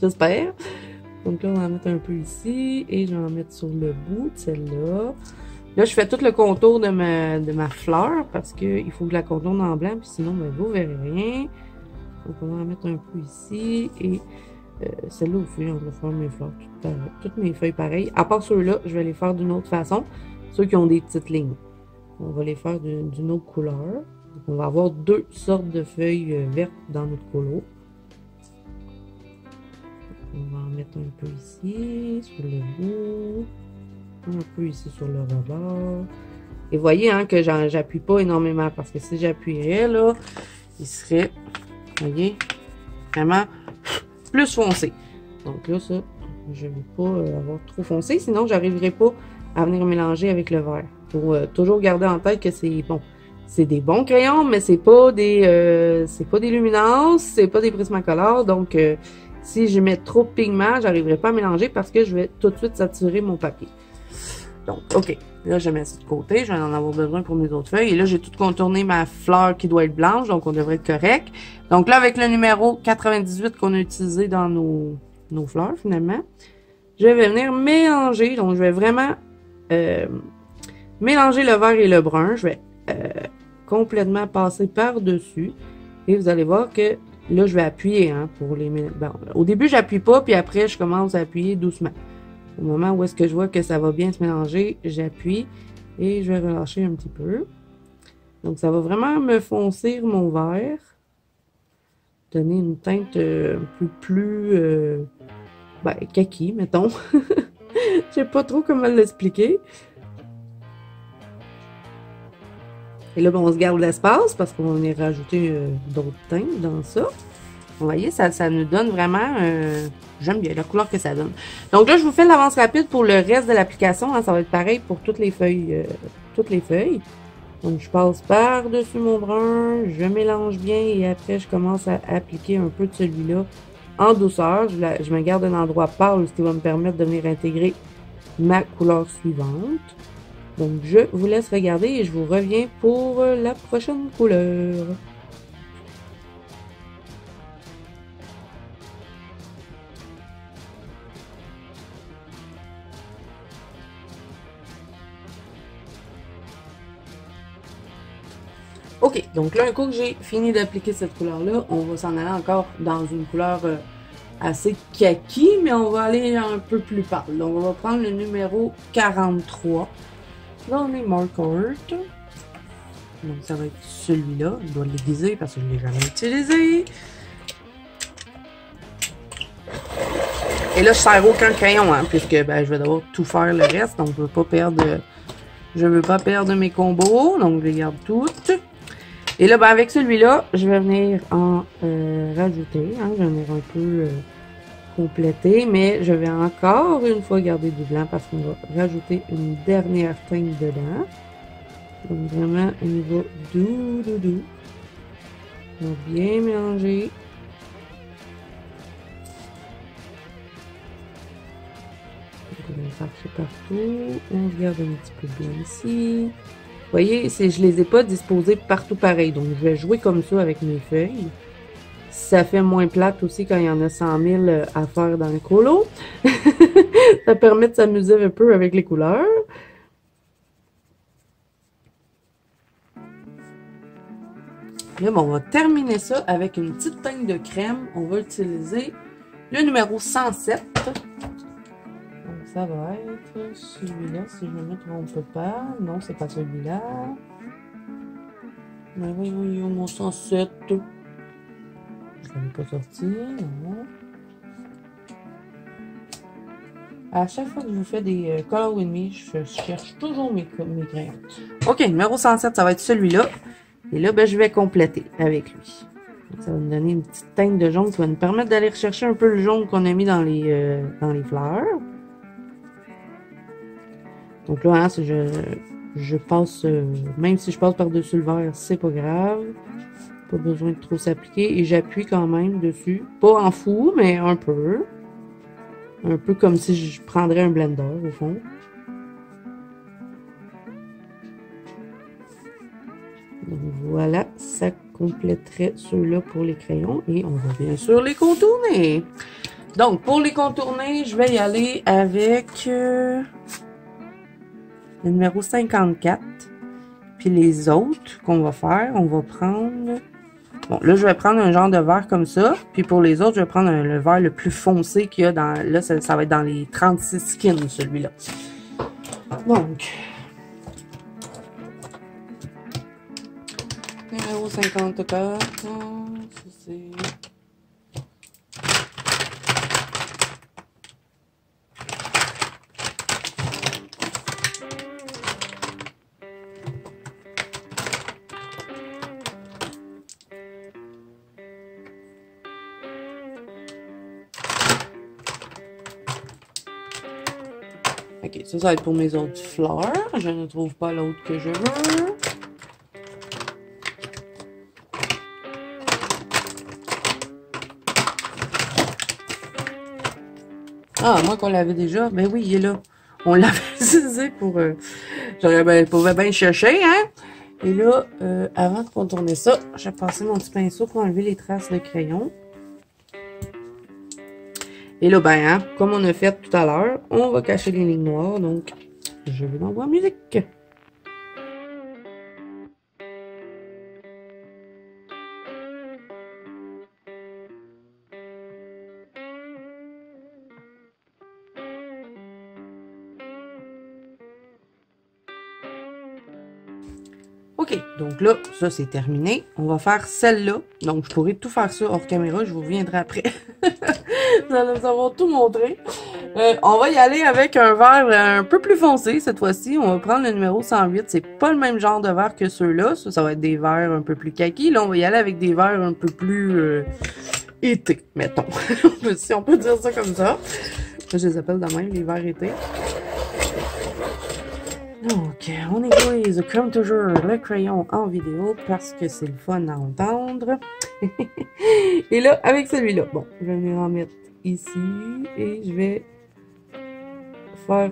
J'espère. Donc là, on va en mettre un peu ici. Et je vais en mettre sur le bout de celle-là. Là, je fais tout le contour de ma fleur. Parce qu'il faut que je la contourne en blanc. Puis sinon, ben, vous verrez rien. Donc on va en mettre un peu ici. Et celle-là aussi, on va faire mes fleurs toutes mes feuilles pareilles. À part ceux-là, je vais les faire d'une autre façon. Ceux qui ont des petites lignes. On va les faire d'une autre couleur. Donc, on va avoir deux sortes de feuilles vertes dans notre colo. On va en mettre un peu ici, sur le bout. Un peu ici sur le rebord. Et voyez hein, que j'appuie pas énormément. Parce que si j'appuierais, là, il serait, voyez, vraiment plus foncé. Donc là, ça, je ne veux pas avoir trop foncé. Sinon, j'arriverai pas à venir mélanger avec le vert. Pour toujours garder en tête que c'est bon. C'est des bons crayons, mais c'est pas des luminances, c'est pas des Prismacolor. Donc, si je mets trop de pigments, j'arriverai pas à mélanger parce que je vais tout de suite saturer mon papier. Donc, OK. Là, je mets ça de côté. Je vais en avoir besoin pour mes autres feuilles. Et là, j'ai tout contourné ma fleur qui doit être blanche. Donc, on devrait être correct. Donc là, avec le numéro 98 qu'on a utilisé dans nos fleurs, finalement, je vais venir mélanger. Donc, je vais vraiment mélanger le vert et le brun. Je vais complètement passer par-dessus. Et vous allez voir que là, je vais appuyer hein, pour les mélanger. Bon, au début, j'appuie pas. Puis après, je commence à appuyer doucement. Au moment où est-ce que je vois que ça va bien se mélanger, j'appuie et je vais relâcher un petit peu. Donc, ça va vraiment me foncir mon vert. Donner une teinte un peu plus ben, kaki, mettons. Je sais pas trop comment l'expliquer. Et là, ben, on se garde l'espace parce qu'on va venir rajouter d'autres teintes dans ça. Vous voyez, ça nous donne vraiment... j'aime bien la couleur que ça donne. Donc là, je vous fais l'avance rapide pour le reste de l'application. Hein, ça va être pareil pour toutes les feuilles. Donc, je passe par-dessus mon brun, je mélange bien et après, je commence à appliquer un peu de celui-là en douceur. Je me garde un endroit pâle, ce qui va me permettre de venir intégrer ma couleur suivante. Donc, je vous laisse regarder et je vous reviens pour la prochaine couleur. OK, donc là, un coup que j'ai fini d'appliquer cette couleur-là, on va s'en aller encore dans une couleur assez kaki, mais on va aller un peu plus pâle. Donc, on va prendre le numéro 43 dans les markers. Donc, ça va être celui-là. Je dois l'aiguiser parce que je ne l'ai jamais utilisé. Et là, je ne sers aucun crayon, hein, puisque ben, je vais devoir tout faire le reste. Donc, je ne veux pas perdre mes combos. Donc, je les garde toutes. Et là, ben, avec celui-là, je vais venir en rajouter. Hein, je vais venir un peu compléter. Mais je vais encore une fois garder du blanc parce qu'on va rajouter une dernière teinte dedans. Donc vraiment, au niveau doux. On va bien mélanger. Donc, on va faire ça partout. On se garde un petit peu de blanc ici. Vous voyez, je les ai pas disposés partout pareil. Donc, je vais jouer comme ça avec mes feuilles. Ça fait moins plate aussi quand il y en a 100 000 à faire dans le colo. Ça permet de s'amuser un peu avec les couleurs. Là, bon, on va terminer ça avec une petite teinte de crème. On va utiliser le numéro 107. Donc, ça va être celui-là, si je ne me trompe pas. Non, c'est pas celui-là. Mais voyons, mon 107. Je ne l'ai pas sorti, non. À chaque fois que je vous fais des Color With Me, je cherche toujours mes crayons. OK, numéro 107, ça va être celui-là. Et là, ben, je vais compléter avec lui. Ça va me donner une petite teinte de jaune qui va nous permettre d'aller rechercher un peu le jaune qu'on a mis dans les fleurs. Donc là, hein, si je passe, même si je passe par-dessus le vert, c'est pas grave. Pas besoin de trop s'appliquer. Et j'appuie quand même dessus. Pas en fou, mais un peu. Un peu comme si je prendrais un blender, au fond. Donc voilà, ça compléterait ceux-là pour les crayons. Et on va bien sûr les contourner. Donc, pour les contourner, je vais y aller avec le numéro 54. Puis les autres qu'on va faire, on va prendre... Bon, là, je vais prendre un genre de vert comme ça. Puis pour les autres, je vais prendre le vert le plus foncé qu'il y a dans... Là, ça va être dans les 36 skins, celui-là. Donc... Numéro 54. Ça, c'est... Ok, ça va être pour mes autres fleurs. Je ne trouve pas l'autre que je veux. Ah, moi qu'on l'avait déjà. Ben oui, il est là. On l'avait utilisé pour... je pouvais bien chercher, hein? Et là, avant de contourner ça, je vais passer mon petit pinceau pour enlever les traces de crayon. Et là, ben, hein, comme on a fait tout à l'heure, on va cacher les lignes noires. Donc, je vais l'envoyer en musique. OK, donc là, ça c'est terminé. On va faire celle-là. Donc, je pourrais tout faire ça hors caméra. Je vous reviendrai après. Nous allons tout montrer. On va y aller avec un vert un peu plus foncé cette fois-ci. On va prendre le numéro 108. C'est pas le même genre de vert que ceux-là. Ça va être des verts un peu plus kaki. Là, on va y aller avec des verts un peu plus été, mettons. Si on peut dire ça comme ça. Je les appelle de même, les verts été. Donc, on utilise comme toujours le crayon en vidéo parce que c'est le fun à entendre. Et là, avec celui-là, bon, je vais me remettre ici et je vais faire,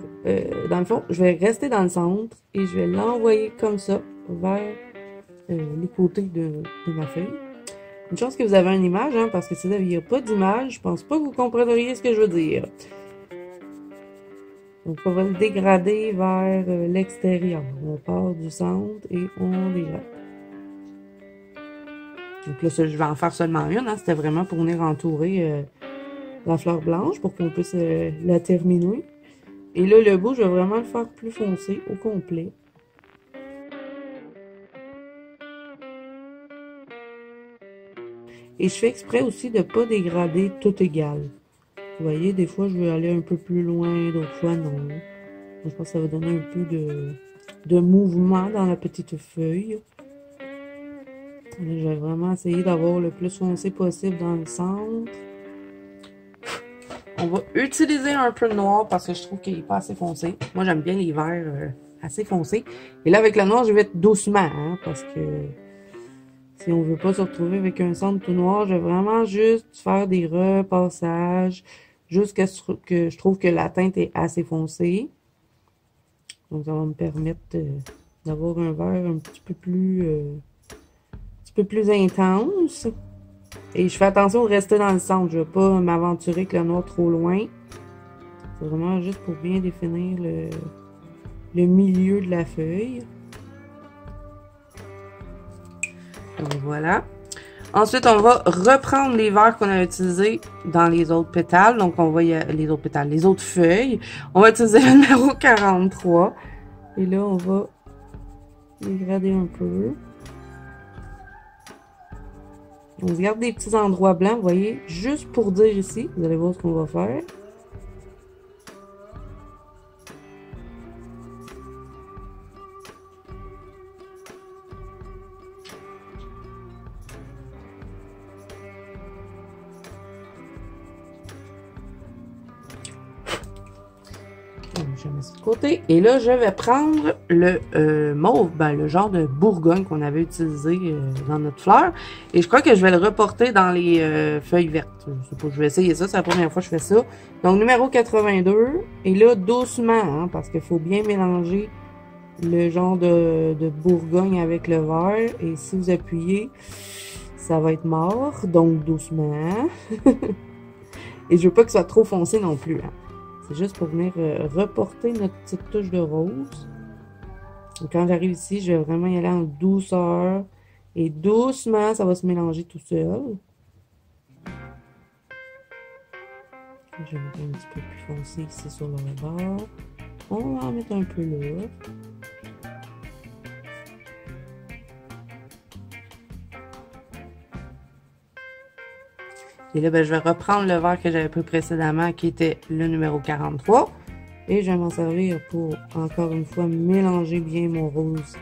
dans le fond, je vais rester dans le centre et je vais l'envoyer comme ça vers les côtés de ma feuille. Une chance que vous avez une image, hein, parce que si vous n'aviez pas d'image, je pense pas que vous comprendriez ce que je veux dire. Donc, on va le dégrader vers l'extérieur. On part du centre et on dégrade. Donc là, je vais en faire seulement une. Hein. C'était vraiment pour venir entourer la fleur blanche pour qu'on puisse la terminer. Et là, le bout, je vais vraiment le faire plus foncé au complet. Et je fais exprès aussi de ne pas dégrader tout égal. Vous voyez, des fois, je vais aller un peu plus loin, d'autres fois, non. Je pense que ça va donner un peu de mouvement dans la petite feuille. Là, je vais vraiment essayer d'avoir le plus foncé possible dans le centre. On va utiliser un peu de noir parce que je trouve qu'il n'est pas assez foncé. Moi, j'aime bien les verts assez foncés. Et là, avec le noir, je vais être doucement, hein, parce que si on veut pas se retrouver avec un centre tout noir, je vais vraiment juste faire des repassages jusqu'à ce que je trouve que la teinte est assez foncée. Donc, ça va me permettre d'avoir un vert un petit peu plus intense. Et je fais attention de rester dans le centre. Je ne vais pas m'aventurer avec le noir trop loin. C'est vraiment juste pour bien définir le milieu de la feuille. Donc, voilà. Ensuite, on va reprendre les verts qu'on a utilisés dans les autres pétales. Donc, on va les autres feuilles. On va utiliser le numéro 43. Et là, on va dégrader un peu. On se garde des petits endroits blancs, vous voyez, juste pour dire ici. Vous allez voir ce qu'on va faire. je mets ça de côté. Et là, je vais prendre le mauve, ben, le genre de Bourgogne qu'on avait utilisé dans notre fleur. Et je crois que je vais le reporter dans les feuilles vertes. Je sais pas, je vais essayer ça. C'est la première fois que je fais ça. Donc, numéro 82. Et là, doucement, hein, parce qu'il faut bien mélanger le genre de Bourgogne avec le vert. Et si vous appuyez, ça va être mort. Donc, doucement. Et je veux pas que ce soit trop foncé non plus, hein. C'est juste pour venir reporter notre petite touche de rose. Donc, quand j'arrive ici, je vais vraiment y aller en douceur. Et doucement, ça va se mélanger tout seul. Je vais mettre un petit peu plus foncé ici sur le rebord. On va en mettre un peu là. Et là, ben, je vais reprendre le vert que j'avais pris précédemment, qui était le numéro 43. Et je vais m'en servir pour, encore une fois, mélanger bien mon rose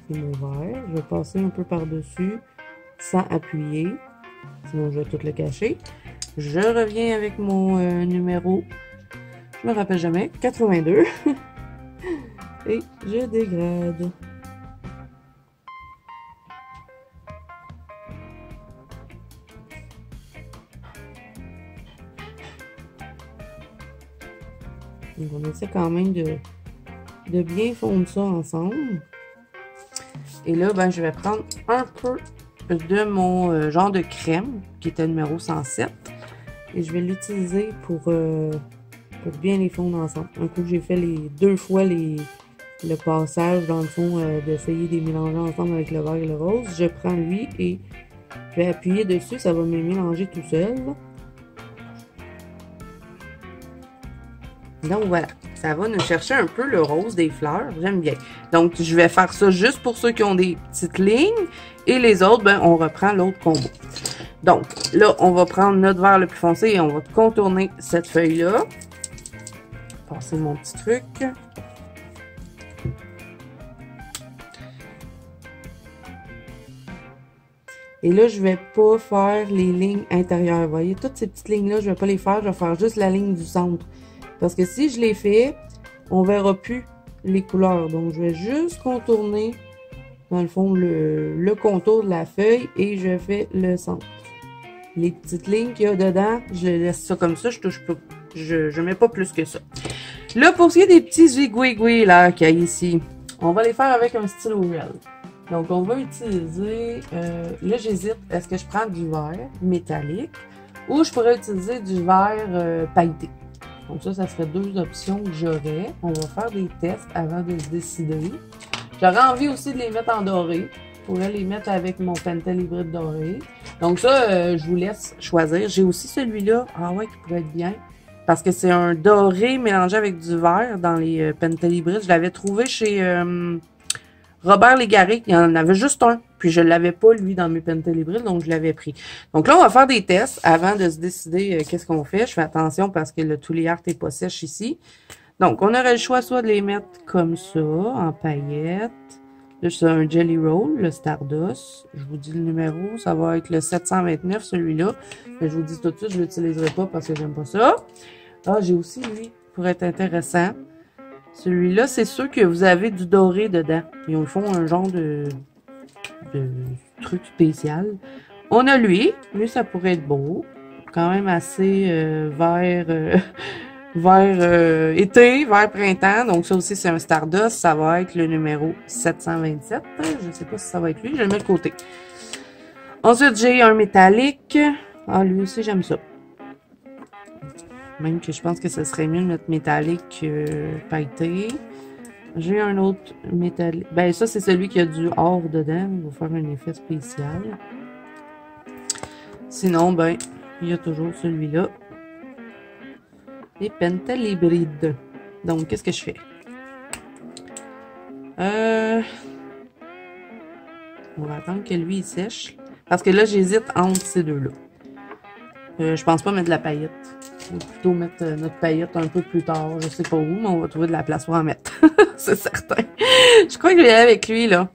et mon vert. Je vais passer un peu par-dessus, sans appuyer. Sinon, je vais tout le cacher. Je reviens avec mon numéro, je me rappelle jamais, 82. Et je dégrade. Donc, on essaie quand même de bien fondre ça ensemble. Et là, ben, je vais prendre un peu de mon genre de crème, qui était numéro 107. Et je vais l'utiliser pour bien les fondre ensemble. Un coup, j'ai fait deux fois le passage, dans le fond, d'essayer de les mélanger ensemble avec le vert et le rose. Je prends lui et je vais appuyer dessus. Ça va me mélanger tout seul. Donc voilà, ça va nous chercher un peu le rose des fleurs, j'aime bien. Donc je vais faire ça juste pour ceux qui ont des petites lignes et les autres, ben on reprend l'autre combo. Donc là, on va prendre notre vert le plus foncé et on va contourner cette feuille-là. Passer mon petit truc. Et là, je vais pas faire les lignes intérieures. Vous voyez, toutes ces petites lignes-là, je vais pas les faire, je vais faire juste la ligne du centre. Parce que si je les fais, on verra plus les couleurs. Donc, je vais juste contourner, dans le fond, le contour de la feuille et je fais le centre. Les petites lignes qu'il y a dedans, je laisse ça comme ça, je touche pas. Je mets pas plus que ça. Là, pour ce qui est des petits zigouigouis là qu'il y a ici, on va les faire avec un stylo Riel. Donc, on va utiliser, là j'hésite, est-ce que je prends du vert métallique ou je pourrais utiliser du vert pailleté. Donc ça serait deux options que j'aurais. On va faire des tests avant de se décider. J'aurais envie aussi de les mettre en doré. Je pourrais les mettre avec mon Pentel hybride doré. Donc ça, je vous laisse choisir. J'ai aussi celui-là, ah ouais, qui pourrait être bien. Parce que c'est un doré mélangé avec du vert dans les Pentel hybrides. Je l'avais trouvé chez Robert Légaré. Il y en avait juste un. Puis je ne l'avais pas, lui, dans mes Pentel hybrides, donc je l'avais pris. Donc là, on va faire des tests avant de se décider qu'est-ce qu'on fait. Je fais attention parce que le Tooly Art n'est pas sèche ici. Donc, on aurait le choix soit de les mettre comme ça, en paillettes. Là, c'est un Jelly Roll, le Stardust. Je vous dis le numéro, ça va être le 729, celui-là. Mais je vous dis tout de suite, je ne l'utiliserai pas parce que j'aime pas ça. Ah, j'ai aussi, lui, pour être intéressant. Celui-là, c'est sûr que vous avez du doré dedans. Ils font un genre de truc spécial. On a lui, ça pourrait être beau, quand même assez vert été, vert printemps, donc ça aussi c'est un Stardust, ça va être le numéro 727, je sais pas si ça va être lui, je le mets de côté. Ensuite j'ai un métallique, ah lui aussi j'aime ça, même que je pense que ce serait mieux de mettre métallique pailleté. J'ai un autre métallique. Ben, ça, c'est celui qui a du or dedans. Il va faire un effet spécial. Sinon, ben, il y a toujours celui-là. Les Pentel hybrides. Donc, qu'est-ce que je fais? On va attendre que lui, il sèche. Parce que là, j'hésite entre ces deux-là. Je pense pas mettre de la paillette. On va plutôt mettre notre paillette un peu plus tard. Je sais pas où, mais on va trouver de la place pour en mettre. C'est certain. Je crois que je vais y aller avec lui, là.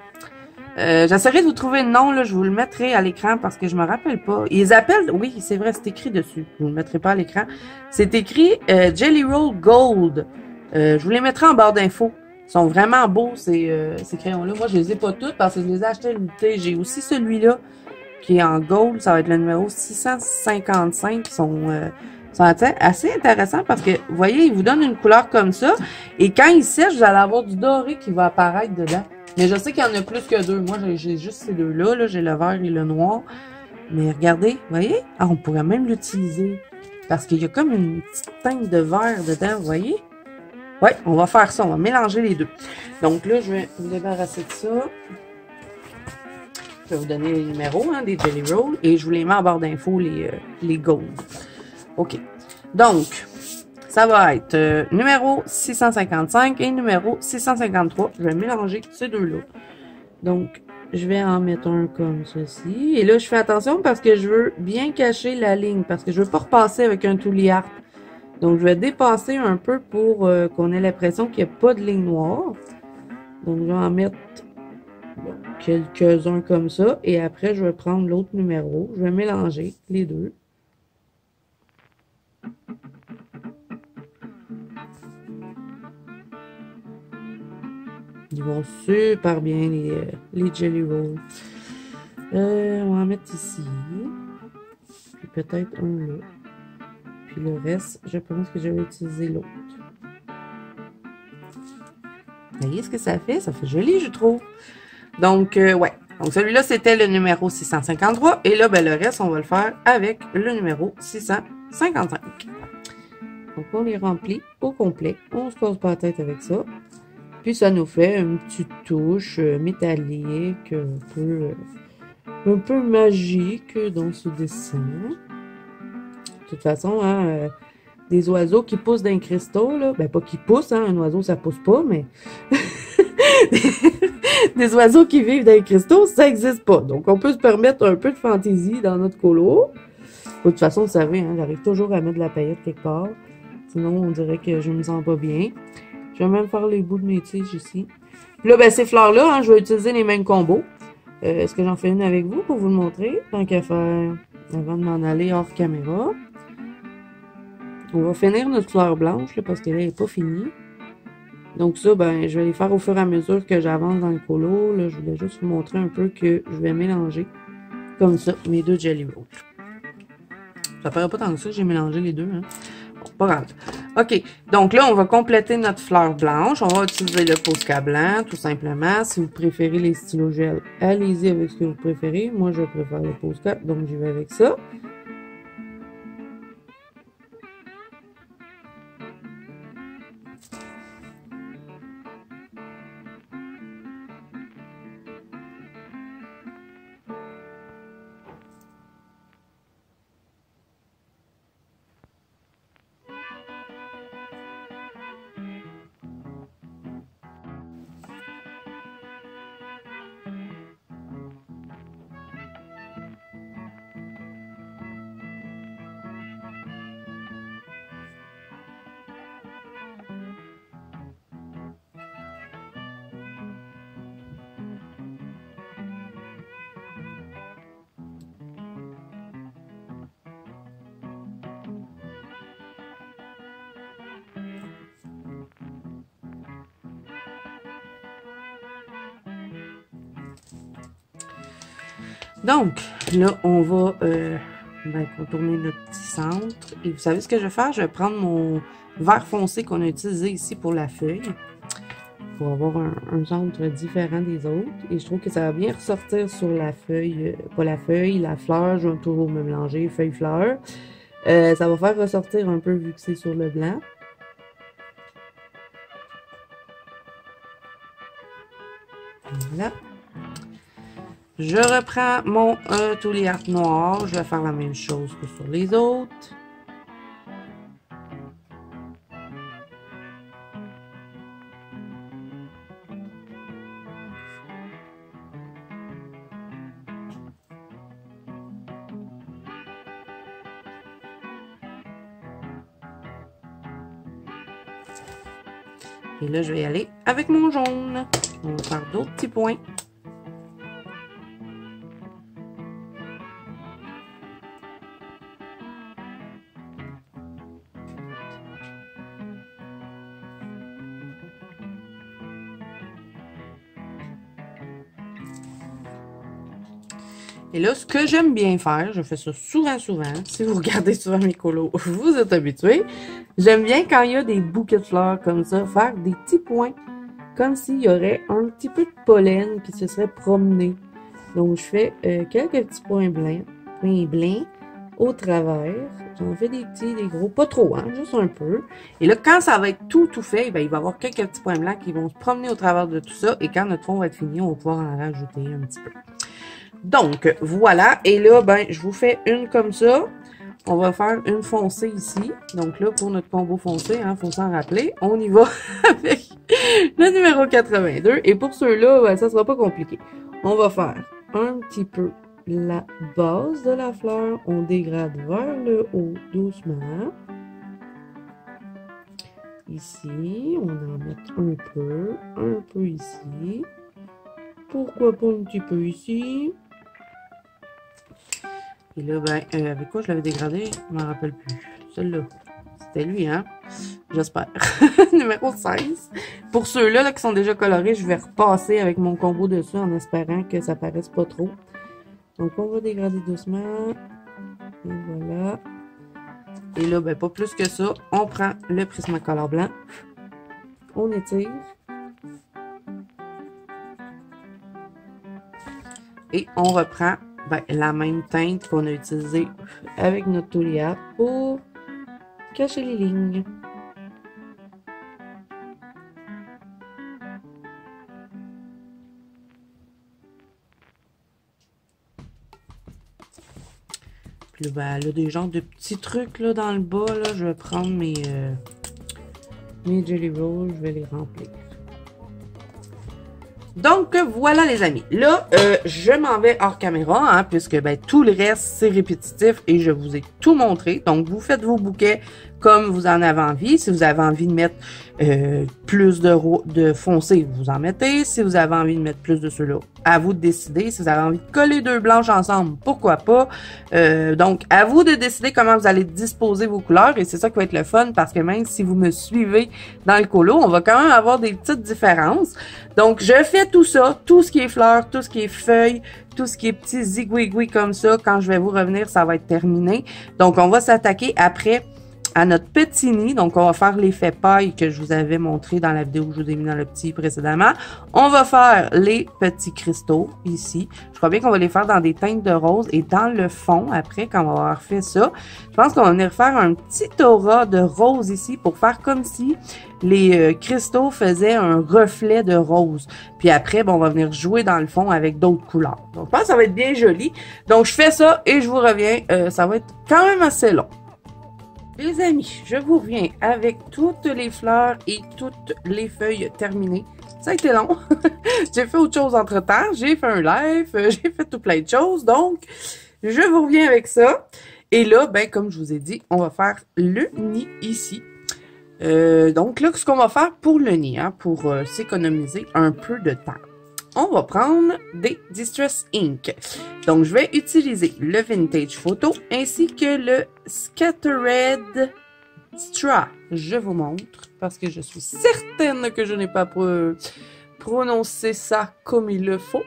J'essaierai de vous trouver le nom, là. Je vous le mettrai à l'écran parce que je me rappelle pas. Ils appellent... Oui, c'est vrai, c'est écrit dessus. Je vous le mettrai pas à l'écran. C'est écrit Jelly Roll Gold. Je vous les mettrai en barre d'infos. Ils sont vraiment beaux, ces crayons-là. Moi, je les ai pas tous parce que je les ai achetés à l'unité. J'ai aussi celui-là qui est en gold. Ça va être le numéro 655. Sont assez intéressants parce que, vous voyez, ils vous donnent une couleur comme ça. Et quand ils sèchent, vous allez avoir du doré qui va apparaître dedans. Mais je sais qu'il y en a plus que deux. Moi, j'ai juste ces deux-là. Là. J'ai le vert et le noir. Mais regardez, vous voyez? Ah, on pourrait même l'utiliser. Parce qu'il y a comme une petite teinte de vert dedans, vous voyez? Ouais, on va faire ça. On va mélanger les deux. Donc là, je vais me débarrasser de ça. Je vais vous donner les numéros des Jelly Rolls. Et je vous les mets en barre d'infos, les gold. OK. Donc, ça va être numéro 655 et numéro 653. Je vais mélanger ces deux-là. Donc, je vais en mettre un comme ceci. Et là, je fais attention parce que je veux bien cacher la ligne. Parce que je veux pas repasser avec un Tooly Art. Donc, je vais dépasser un peu pour qu'on ait l'impression qu'il n'y a pas de ligne noire. Donc, je vais en mettre quelques-uns comme ça. Et après, je vais prendre l'autre numéro. Je vais mélanger les deux. Ils vont super bien, les Jelly Rolls. On va en mettre ici. Puis peut-être un là. Puis le reste, je pense que je vais utiliser l'autre. Vous voyez ce que ça fait? Ça fait joli, je trouve. Donc, ouais. Donc, celui-là, c'était le numéro 653. Et là, ben, le reste, on va le faire avec le numéro 655. Donc, on les remplit au complet. On se casse pas la tête avec ça. Puis, ça nous fait une petite touche métallique, un peu magique dans ce dessin. De toute façon, hein, des oiseaux qui poussent d'un cristaux, là. Ben, pas qui poussent, hein. Un oiseau, ça pousse pas, mais... des oiseaux qui vivent dans les cristaux, ça n'existe pas. Donc, on peut se permettre un peu de fantaisie dans notre colo. De toute façon, vous savez, hein, j'arrive toujours à mettre de la paillette quelque part. Sinon, on dirait que je me sens pas bien. Je vais même faire les bouts de mes tiges ici. Puis là, ben, ces fleurs-là, hein, je vais utiliser les mêmes combos. Est-ce que j'en fais une avec vous pour vous le montrer? Tant qu'à faire, avant de m'en aller hors caméra. On va finir notre fleur blanche, là, parce qu'elle n'est pas finie. Donc ça, ben, je vais les faire au fur et à mesure que j'avance dans le colo. Là, je voulais juste vous montrer un peu que je vais mélanger comme ça mes deux Jelly Rolls. Ça paraît pas tant que ça que j'ai mélangé les deux. Hein? Bon, pas grave. OK. Donc là, on va compléter notre fleur blanche. On va utiliser le Posca blanc, tout simplement. Si vous préférez les stylos gel, allez-y avec ce que vous préférez. Moi, je préfère le Posca, donc j'y vais avec ça. Donc, là, on va contourner notre petit centre. Et vous savez ce que je vais faire? Je vais prendre mon vert foncé qu'on a utilisé ici pour la feuille. Pour avoir un centre différent des autres. Et je trouve que ça va bien ressortir sur la feuille. Pas la feuille, la fleur. Je vais toujours me mélanger feuille-fleur. Ça va faire ressortir un peu vu que c'est sur le blanc. Voilà. Je reprends mon Tooly Art noir. Je vais faire la même chose que sur les autres. Et là, je vais y aller avec mon jaune. On va faire d'autres petits points. Et là, ce que j'aime bien faire, je fais ça souvent, si vous regardez souvent mes colos, vous êtes habitués, j'aime bien quand il y a des bouquets de fleurs comme ça, faire des petits points, comme s'il y aurait un petit peu de pollen qui se serait promené. Donc, je fais quelques petits points blancs au travers. J'en fais des petits, des gros, pas trop, hein, juste un peu. Et là, quand ça va être tout fait, ben, il va y avoir quelques petits points blancs qui vont se promener au travers de tout ça. Et quand notre fond va être fini, on va pouvoir en rajouter un petit peu. Donc, voilà. Et là, ben, je vous fais une comme ça. On va faire une foncée ici. Donc là, pour notre combo foncé, hein, faut s'en rappeler, on y va avec le numéro 82. Et pour ceux-là, ben, ça sera pas compliqué. On va faire un petit peu la base de la fleur. On dégrade vers le haut doucement. Ici, on en met un peu ici. Pourquoi pas un petit peu ici? Et là, ben, avec quoi je l'avais dégradé? Je m'en rappelle plus. Celle-là. C'était lui, hein? J'espère. Numéro 16. Pour ceux-là là, qui sont déjà colorés, je vais repasser avec mon combo dessus en espérant que ça paraisse pas trop. Donc, on va dégrader doucement. Et voilà. Et là, ben, pas plus que ça. On prend le Prismacolor blanc. On étire. Et on reprend ben, la même teinte qu'on a utilisée avec notre Thulia pour cacher les lignes. Puis là, ben, elle a des genres de petits trucs là, dans le bas. Là. Je vais prendre mes Jelly Rolls, je vais les remplir. Donc, voilà les amis. Là, je m'en vais hors caméra, hein, puisque ben, tout le reste, c'est répétitif et je vous ai tout montré. Donc, vous faites vos bouquets comme vous en avez envie. Si vous avez envie de mettre plus de foncé, vous en mettez. Si vous avez envie de mettre plus de ceux-là, à vous de décider. Si vous avez envie de coller deux blanches ensemble, pourquoi pas. Donc, à vous de décider comment vous allez disposer vos couleurs. Et c'est ça qui va être le fun, parce que même si vous me suivez dans le colo, on va quand même avoir des petites différences. Donc, je fais tout ça, tout ce qui est fleurs, tout ce qui est feuilles, tout ce qui est petits zigouigouis comme ça. Quand je vais vous revenir, ça va être terminé. Donc, on va s'attaquer après à notre petit nid. Donc, on va faire l'effet paille que je vous avais montré dans la vidéo que je vous ai mis dans le petit précédemment. On va faire les petits cristaux ici. Je crois bien qu'on va les faire dans des teintes de rose et dans le fond, après, quand on va avoir fait ça, je pense qu'on va venir faire un petit aura de rose ici pour faire comme si les cristaux faisaient un reflet de rose. Puis après, bon, on va venir jouer dans le fond avec d'autres couleurs. Donc, je pense que ça va être bien joli. Donc, je fais ça et je vous reviens. Ça va être quand même assez long. Les amis, je vous reviens avec toutes les fleurs et toutes les feuilles terminées. Ça a été long. J'ai fait autre chose entre-temps. J'ai fait un live. J'ai fait tout plein de choses. Donc, je vous reviens avec ça. Et là, ben, comme je vous ai dit, on va faire le nid ici. Donc là, ce qu'on va faire pour le nid, hein, pour s'économiser un peu de temps. On va prendre des Distress Ink. Donc, je vais utiliser le Vintage Photo ainsi que le Scattered Straw. Je vous montre parce que je suis certaine que je n'ai pas prononcé ça comme il le faut.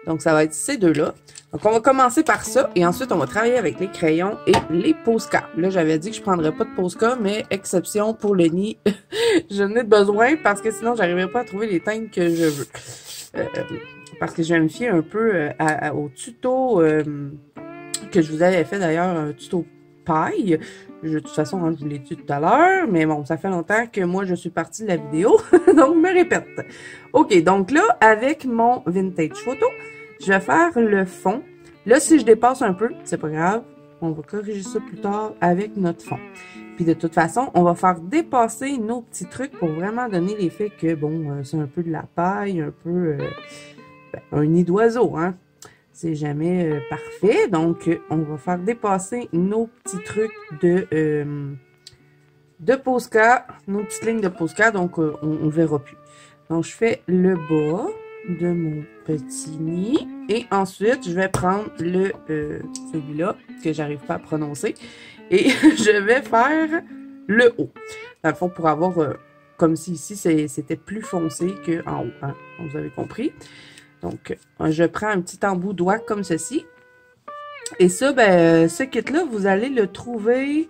Donc, ça va être ces deux-là. Donc, on va commencer par ça et ensuite, on va travailler avec les crayons et les Posca. Là, j'avais dit que je ne prendrais pas de Posca, mais exception pour le nid, je n'ai besoin parce que sinon, j'arriverai pas à trouver les teintes que je veux. Parce que je vais me fier un peu au tuto que je vous avais fait d'ailleurs, un tuto paille. De toute façon, hein, je vous l'ai dit tout à l'heure, mais bon, ça fait longtemps que moi, je suis partie de la vidéo, donc je me répète. OK, donc là, avec mon Vintage Photo, je vais faire le fond. Là, si je dépasse un peu, c'est pas grave, on va corriger ça plus tard avec notre fond. Puis de toute façon, on va faire dépasser nos petits trucs pour vraiment donner l'effet que, bon, c'est un peu de la paille, un peu ben, un nid d'oiseau, hein. C'est jamais parfait. Donc, on va faire dépasser nos petits trucs de Posca, nos petites lignes de Posca, donc on verra plus. Donc, je fais le bas de mon petit nid. Et ensuite, je vais prendre le celui-là, que j'arrive pas à prononcer. Et je vais faire le haut. Dans le fond, pour avoir, comme si ici, c'était plus foncé qu'en haut. Hein? Vous avez compris. Donc, je prends un petit embout d'oie comme ceci. Et ça, ben, ce kit-là, vous allez le trouver...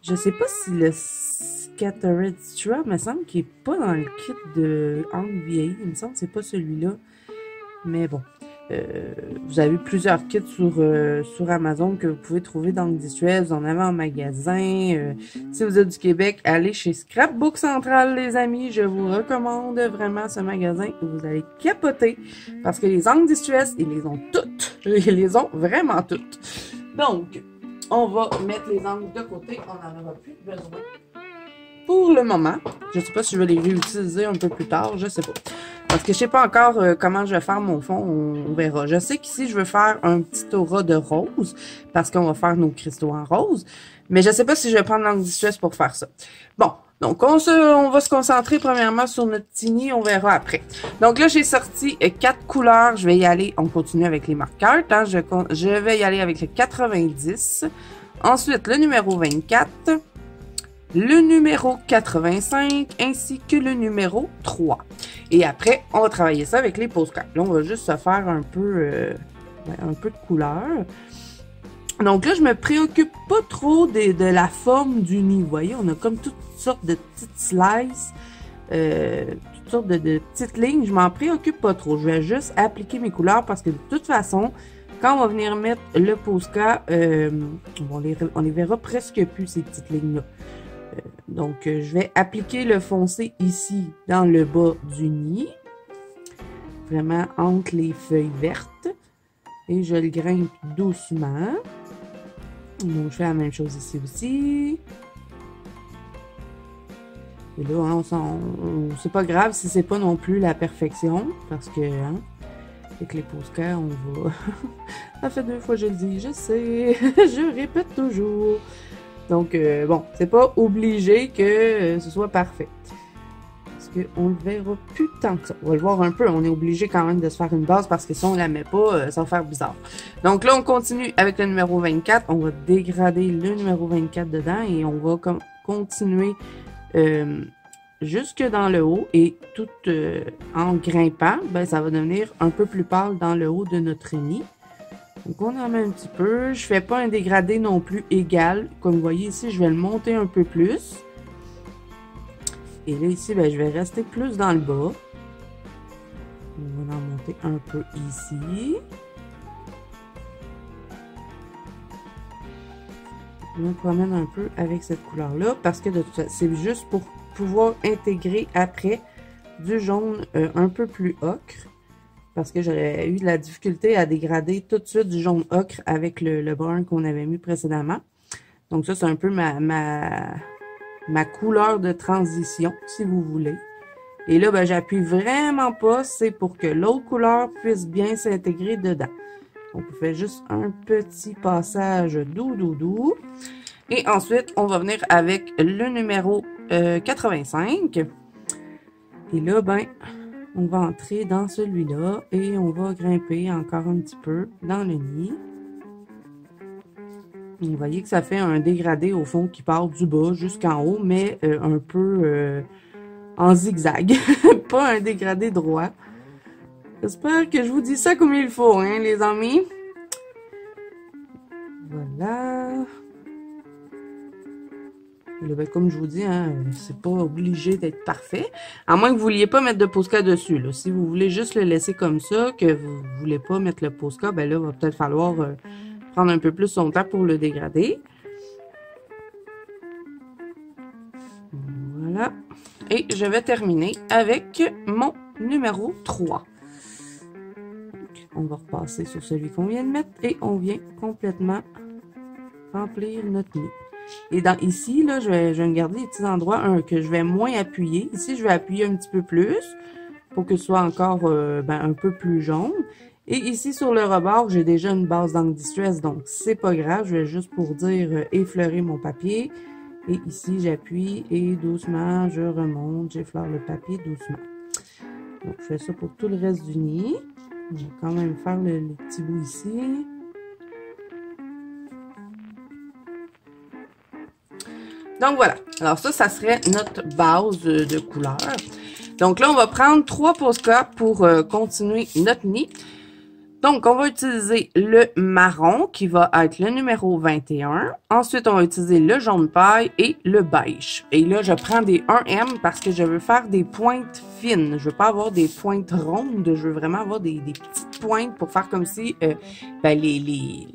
Je sais pas si le Scattered Straw, me semble qu'il est pas dans le kit de Angle vieilli. Il me semble que c'est pas celui-là. Mais bon. Vous avez plusieurs kits sur Amazon que vous pouvez trouver dans le Distress. Vous en avez en magasin. Si vous êtes du Québec, allez chez Scrapbook Central, les amis. Je vous recommande vraiment ce magasin. Vous allez capoter parce que les angles Distress, ils les ont toutes. Ils les ont vraiment toutes. Donc, on va mettre les angles de côté. On n'en aura plus besoin pour le moment. Je ne sais pas si je vais les réutiliser un peu plus tard. Je sais pas. Parce que je sais pas encore comment je vais faire mon fond, on verra. Je sais qu'ici, je veux faire un petit aura de rose, parce qu'on va faire nos cristaux en rose. Mais je sais pas si je vais prendre l'angle Distress pour faire ça. Bon, donc on va se concentrer premièrement sur notre tini, on verra après. Donc là, j'ai sorti 4 couleurs. Je vais y aller, on continue avec les marqueurs. Hein, je vais y aller avec le 90. Ensuite, le numéro 24. Le numéro 85 ainsi que le numéro 3. Et après, on va travailler ça avec les postcards. Là, on va juste se faire un peu de couleur. Donc là, je me préoccupe pas trop de la forme du nid. Vous voyez, on a comme toutes sortes de petites slices, toutes sortes de petites lignes. Je m'en préoccupe pas trop. Je vais juste appliquer mes couleurs parce que de toute façon, quand on va venir mettre le Posca, on les verra presque plus, ces petites lignes-là. Donc, je vais appliquer le foncé ici, dans le bas du nid. Vraiment entre les feuilles vertes. Et je le grimpe doucement. Donc, je fais la même chose ici aussi. Et là, hein, c'est pas grave si c'est pas non plus la perfection. Parce que, hein, avec les Posca, on va... Ça fait 2 fois que je le dis, je sais. Je répète toujours. Donc, bon, c'est pas obligé que ce soit parfait. Parce qu'on le verra plus tant que ça. On va le voir un peu. On est obligé quand même de se faire une base parce que si on la met pas, ça va faire bizarre. Donc là, on continue avec le numéro 24. On va dégrader le numéro 24 dedans et on va continuer jusque dans le haut. Et tout en grimpant, ben, ça va devenir un peu plus pâle dans le haut de notre nid. Donc, on en met un petit peu. Je fais pas un dégradé non plus égal. Comme vous voyez ici, je vais le monter un peu plus. Et là, ici, ben, je vais rester plus dans le bas. On va en monter un peu ici. Je me promène un peu avec cette couleur-là parce que de toute façon, c'est juste pour pouvoir intégrer après du jaune un peu plus ocre. Parce que j'aurais eu de la difficulté à dégrader tout de suite du jaune ocre avec le brun qu'on avait mis précédemment. Donc ça, c'est un peu ma couleur de transition, si vous voulez. Et là, ben, j'appuie vraiment pas, c'est pour que l'autre couleur puisse bien s'intégrer dedans. Donc, on fait juste un petit passage doux. Et ensuite, on va venir avec le numéro 85. Et là, ben... on va entrer dans celui-là et on va grimper encore un petit peu dans le nid. Vous voyez que ça fait un dégradé au fond qui part du bas jusqu'en haut, mais un peu en zigzag. Pas un dégradé droit. J'espère que je vous dis ça comme il faut, hein, les amis. Voilà. Là, ben, comme je vous dis, hein, c'est pas obligé d'être parfait. À moins que vous vouliez pas mettre de Posca dessus. Là. Si vous voulez juste le laisser comme ça, que vous voulez pas mettre le Posca, ben là, il va peut-être falloir prendre un peu plus son temps pour le dégrader. Voilà. Et je vais terminer avec mon numéro 3. Donc, on va repasser sur celui qu'on vient de mettre et on vient complètement remplir notre nid. Et ici, là, je vais me garder les petits endroits que je vais moins appuyer. Ici, je vais appuyer un petit peu plus pour que ce soit encore un peu plus jaune. Et ici, sur le rebord, j'ai déjà une base d'angle Distress, donc c'est pas grave. Je vais juste pour dire effleurer mon papier. Et ici, j'appuie et doucement, je remonte, j'effleure le papier doucement. Donc, je fais ça pour tout le reste du nid. Je vais quand même faire les petits bouts ici. Donc voilà, alors ça serait notre base de couleur. Donc là, on va prendre 3 Posca pour continuer notre nid. Donc, on va utiliser le marron qui va être le numéro 21. Ensuite, on va utiliser le jaune paille et le beige. Et là, je prends des 1M parce que je veux faire des pointes fines. Je veux pas avoir des pointes rondes. Je veux vraiment avoir des petites pointes pour faire comme si les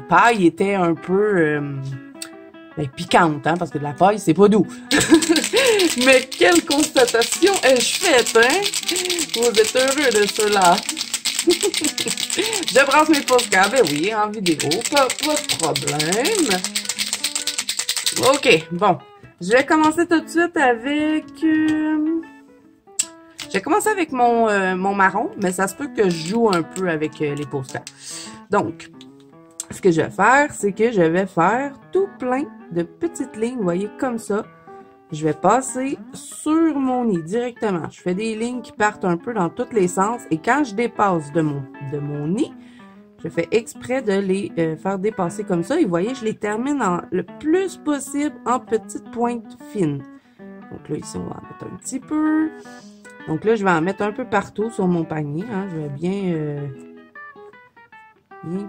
pailles étaient un peu piquantes, hein, parce que de la paille, c'est pas doux. Mais quelle constatation ai-je faite, hein? Vous êtes heureux de cela. Je brasse mes Posca, ben oui, en vidéo, pas de problème. Ok, bon. Je vais commencer tout de suite avec... Je vais commencer avec mon marron, mais ça se peut que je joue un peu avec les Posca. Donc, ce que je vais faire, c'est que je vais faire tout plein de petites lignes, vous voyez, comme ça. Je vais passer sur mon nid directement. Je fais des lignes qui partent un peu dans tous les sens. Et quand je dépasse de mon nid, je fais exprès de les faire dépasser comme ça. Et vous voyez, je les termine le plus possible en petites pointes fines. Donc là, ici, on va en mettre un petit peu. Donc là, je vais en mettre un peu partout sur mon panier. Hein. Je vais bien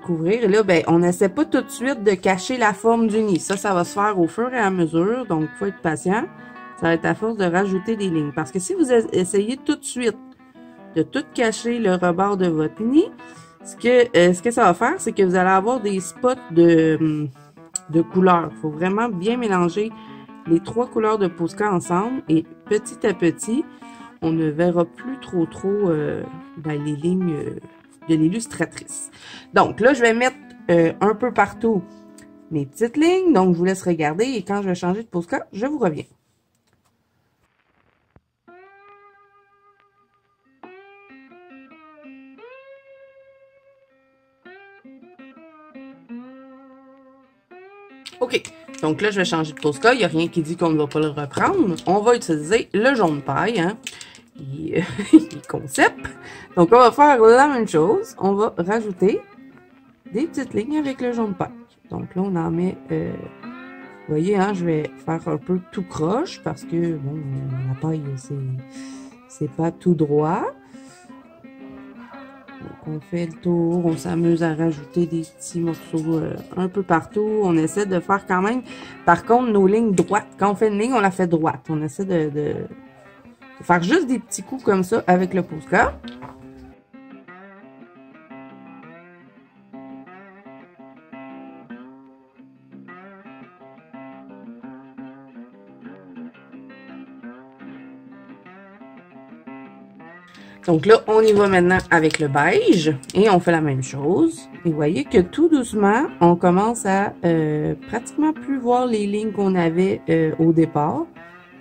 couvrir. Et là, ben, on n'essaie pas tout de suite de cacher la forme du nid. Ça va se faire au fur et à mesure. Donc, il faut être patient. Ça va être à force de rajouter des lignes. Parce que si vous essayez tout de suite de tout cacher le rebord de votre nid, ce que ça va faire, c'est que vous allez avoir des spots de couleurs. Il faut vraiment bien mélanger les 3 couleurs de Posca ensemble. Et petit à petit, on ne verra plus trop les lignes de l'illustratrice. Donc là, je vais mettre un peu partout mes petites lignes. Donc, je vous laisse regarder et quand je vais changer de Posca, je vous reviens. OK. Donc là, je vais changer de Posca. Il n'y a rien qui dit qu'on ne va pas le reprendre. On va utiliser le jaune paille, hein. Il est concept. Donc, on va faire la même chose. On va rajouter des petites lignes avec le jaune paille. Donc là, on en met... vous voyez, hein, je vais faire un peu tout croche parce que, bon, la paille, c'est pas tout droit. Donc, on fait le tour. On s'amuse à rajouter des petits morceaux un peu partout. On essaie de faire quand même, par contre, nos lignes droites. Quand on fait une ligne, on la fait droite. On essaie de faire juste des petits coups comme ça avec le Posca. Donc là, on y va maintenant avec le beige et on fait la même chose. Et vous voyez que tout doucement, on commence à pratiquement plus voir les lignes qu'on avait au départ.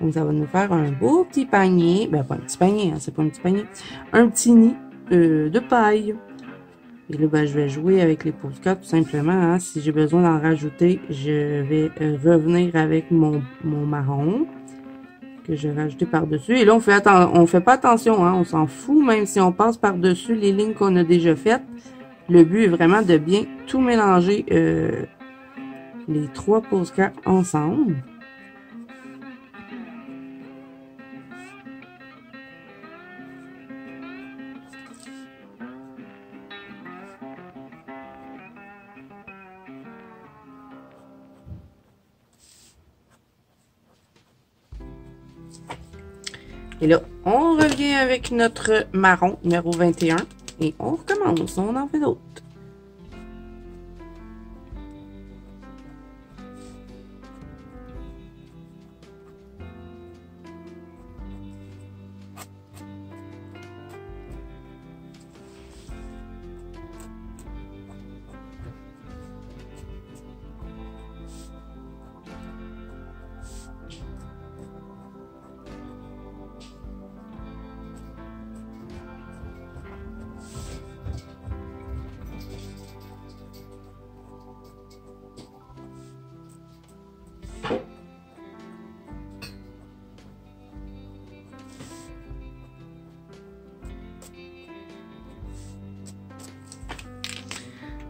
Donc, ça va nous faire un beau petit panier. Ben, pas un petit panier, hein, c'est pas un petit panier. Un petit nid de paille. Et là, ben, je vais jouer avec les Posca tout simplement. Hein. Si j'ai besoin d'en rajouter, je vais revenir avec mon marron que j'ai rajouté par-dessus. Et là, on fait pas attention, hein, on s'en fout, même si on passe par-dessus les lignes qu'on a déjà faites. Le but est vraiment de bien tout mélanger les 3 Posca ensemble. Et là, on revient avec notre marron numéro 21 et on recommence, on en fait d'autres.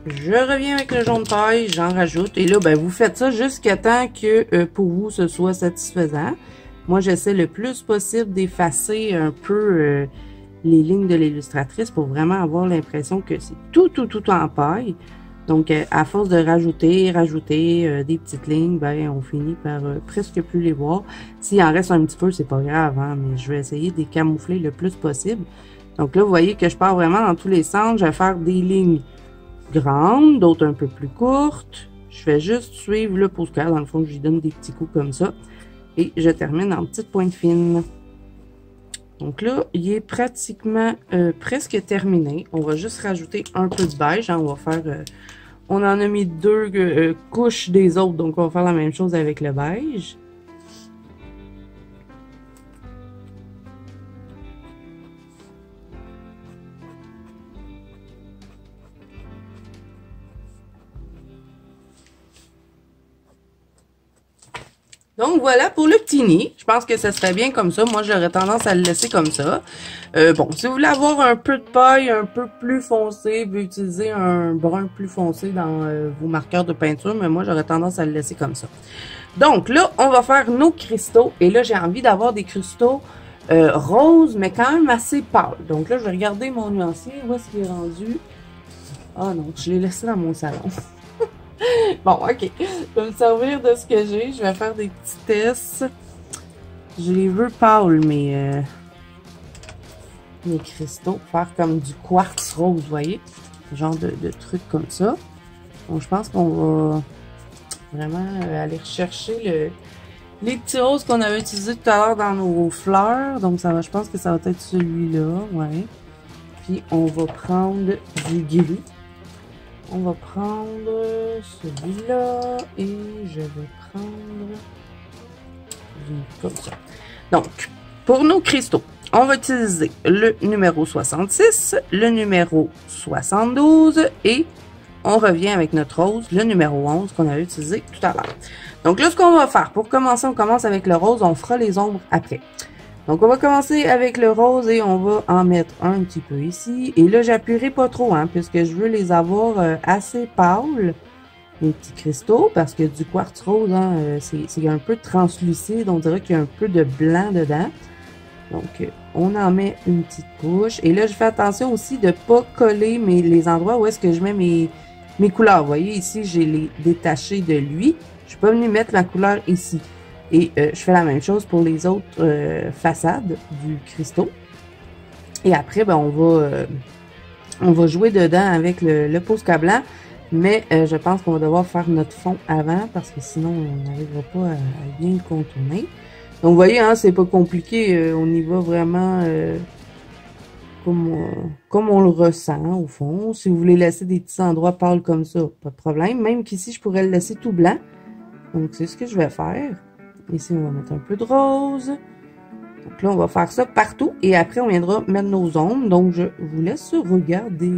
Je reviens avec le jaune paille, j'en rajoute. Et là, ben, vous faites ça jusqu'à temps que pour vous, ce soit satisfaisant. Moi, j'essaie le plus possible d'effacer un peu les lignes de l'illustratrice pour vraiment avoir l'impression que c'est tout en paille. Donc, à force de rajouter des petites lignes, ben, on finit par presque plus les voir. S'il en reste un petit peu, c'est pas grave, hein, mais je vais essayer de les camoufler le plus possible. Donc là, vous voyez que je pars vraiment dans tous les sens. Je vais faire des lignes grandes, d'autres un peu plus courtes. Je vais juste suivre le pouce-cœur. Dans le fond, je lui donne des petits coups comme ça. Et je termine en petites pointes fines. Donc là, il est pratiquement presque terminé. On va juste rajouter un peu de beige. Hein. On va faire... on en a mis deux couches des autres. Donc, on va faire la même chose avec le beige. Donc voilà pour le petit nid. Je pense que ça serait bien comme ça. Moi, j'aurais tendance à le laisser comme ça. Bon, si vous voulez avoir un peu de paille un peu plus foncé, vous pouvez utiliser un brun plus foncé dans vos marqueurs de peinture, mais moi, j'aurais tendance à le laisser comme ça. Donc là, on va faire nos cristaux. Et là, j'ai envie d'avoir des cristaux roses, mais quand même assez pâles. Donc là, je vais regarder mon nuancier. Où est-ce qu'il est rendu? Ah non, je l'ai laissé dans mon salon. Bon, ok. Je vais me servir de ce que j'ai. Je vais faire des petits tests. Je les veux pâles, mes cristaux. Faire comme du quartz rose, vous voyez? Genre de trucs comme ça. Donc, je pense qu'on va vraiment aller rechercher les petits roses qu'on avait utilisés tout à l'heure dans nos fleurs. Donc, ça va, je pense que ça va être celui-là, ouais. Puis, on va prendre du gris. On va prendre celui-là et je vais prendre comme ça. Donc, pour nos cristaux, on va utiliser le numéro 66, le numéro 72 et on revient avec notre rose, le numéro 11 qu'on avait utilisé tout à l'heure. Donc là, ce qu'on va faire, pour commencer, on commence avec le rose, on fera les ombres après. Donc, on va commencer avec le rose et on va en mettre un petit peu ici. Et là, j'appuierai pas trop, hein, puisque je veux les avoir assez pâles, les petits cristaux, parce que du quartz rose, hein, c'est un peu translucide. On dirait qu'il y a un peu de blanc dedans. Donc, on en met une petite couche. Et là, je fais attention aussi de pas coller les endroits où est-ce que je mets mes couleurs. Vous voyez, ici, j'ai les détachés de lui. Je peux venir mettre ma couleur ici. Et je fais la même chose pour les autres façades du cristaux. Et après, ben, on va jouer dedans avec le Posca blanc. Mais je pense qu'on va devoir faire notre fond avant parce que sinon, on n'arrivera pas à bien le contourner. Donc, vous voyez, hein, c'est pas compliqué. On y va vraiment comme on le ressent, au fond. Si vous voulez laisser des petits endroits pâles comme ça, pas de problème. Même qu'ici, je pourrais le laisser tout blanc. Donc, c'est ce que je vais faire. Ici, on va mettre un peu de rose. Donc là, on va faire ça partout. Et après, on viendra mettre nos ombres. Donc, je vous laisse regarder.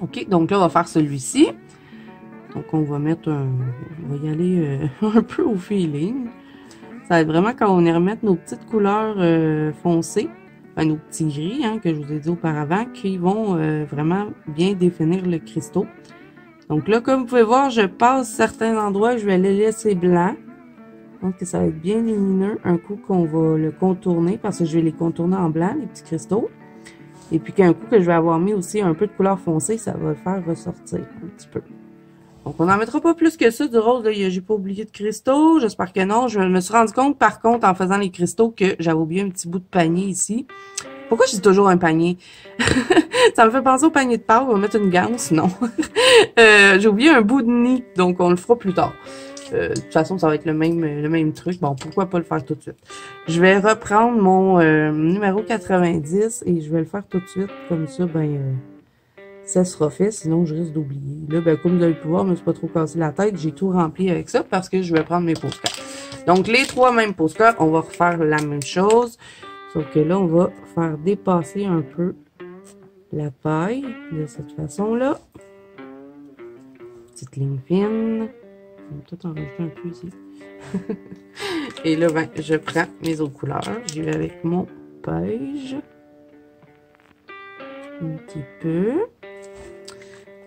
OK, donc là, on va faire celui-ci. Donc, on va mettre on va y aller un peu au feeling. Ça va être vraiment quand on y remettre nos petites couleurs foncées, enfin, nos petits gris, hein, que je vous ai dit auparavant, qui vont vraiment bien définir le cristaux. Donc là, comme vous pouvez voir, je passe certains endroits, je vais les laisser blancs. Donc, ça va être bien lumineux un coup qu'on va le contourner, parce que je vais les contourner en blanc, les petits cristaux. Et puis qu'un coup que je vais avoir mis aussi un peu de couleur foncée, ça va le faire ressortir un petit peu. Donc, on n'en mettra pas plus que ça du rose. J'ai pas oublié de cristaux. J'espère que non. Je me suis rendu compte, par contre, en faisant les cristaux, que j'avais oublié un petit bout de panier ici. Pourquoi je dis toujours un panier? Ça me fait penser au panier de pâtes. On va mettre une ganse. Non. J'ai oublié un bout de nid. Donc, on le fera plus tard. De toute façon, ça va être le même truc. Bon, pourquoi pas le faire tout de suite? Je vais reprendre mon numéro 90 et je vais le faire tout de suite. Comme ça, ça sera fait, sinon je risque d'oublier. Là, comme vous avez pu voir, je me suis pas trop cassé la tête. J'ai tout rempli avec ça parce que je vais prendre mes postcards. Donc, les 3 mêmes postcards, on va refaire la même chose. Sauf que là, on va faire dépasser un peu la paille de cette façon-là. Petite ligne fine. On va tout en rajouter un peu ici. Et là, je prends mes autres couleurs. J'y vais avec mon beige. Un petit peu.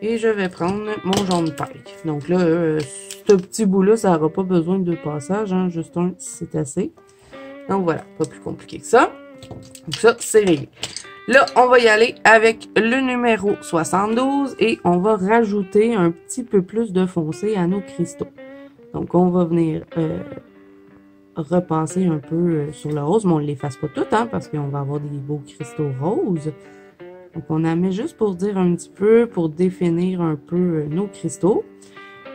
Et je vais prendre mon jaune paille. Donc là, ce petit bout-là, ça n'aura pas besoin de 2 passages. Hein, juste un, c'est assez. Donc voilà, pas plus compliqué que ça. Donc ça, c'est réglé. Là, on va y aller avec le numéro 72 et on va rajouter un petit peu plus de foncé à nos cristaux. Donc, on va venir repasser un peu sur le rose, mais on ne l'efface pas tout, hein, parce qu'on va avoir des beaux cristaux roses. Donc, on en met juste pour dire un petit peu, pour définir un peu nos cristaux.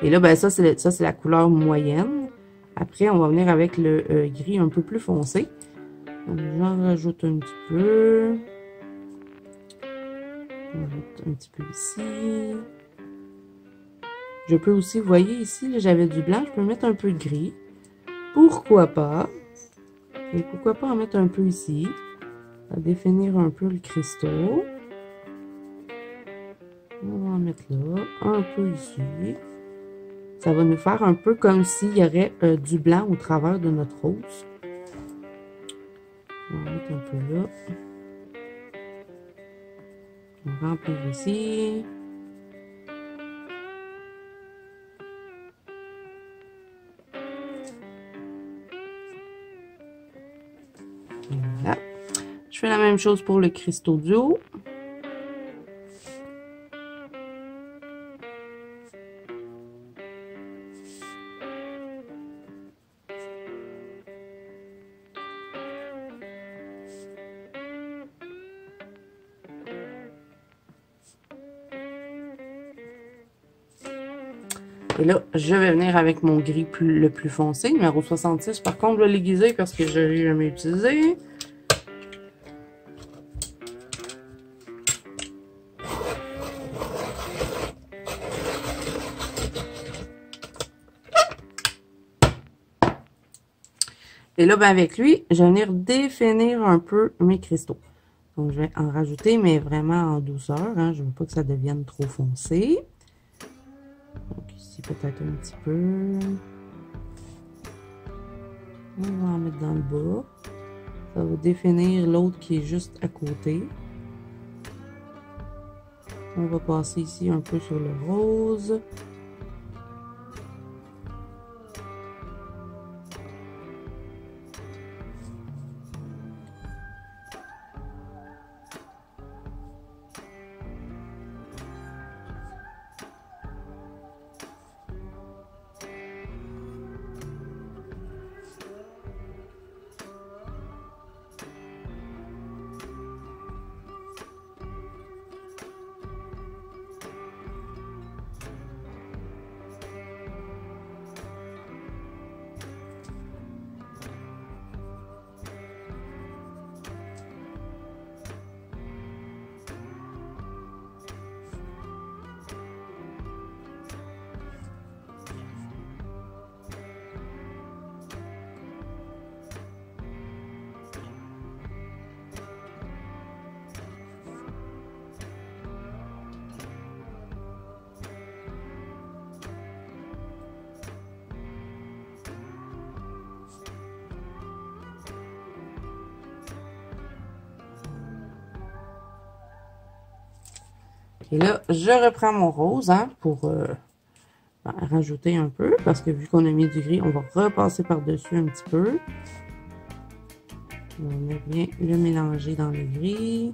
Et là, ça, c'est la couleur moyenne. Après, on va venir avec le gris un peu plus foncé. Donc, j'en rajoute un petit peu. On rajoute un petit peu ici. Je peux aussi, vous voyez ici, j'avais du blanc, je peux mettre un peu de gris. Pourquoi pas? Et pourquoi pas en mettre un peu ici? Ça va définir un peu le cristaux. On va en mettre là, un peu ici. Ça va nous faire un peu comme s'il y aurait du blanc au travers de notre rose. On va mettre un peu là. On va remplir ici. Voilà. Je fais la même chose pour le cristaux duo. Et là, je vais venir avec mon gris le plus foncé, numéro 66. Par contre, je vais l'aiguiser parce que je l'ai jamais utilisé. Et là, avec lui, je vais venir définir un peu mes cristaux. Donc, je vais en rajouter, mais vraiment en douceur. Hein. Je ne veux pas que ça devienne trop foncé. Donc, ici, peut-être un petit peu. On va en mettre dans le bas. Ça va définir l'autre qui est juste à côté. On va passer ici un peu sur le rose. Et là, je reprends mon rose hein, pour rajouter un peu. Parce que vu qu'on a mis du gris, on va repasser par-dessus un petit peu. On va bien le mélanger dans le gris.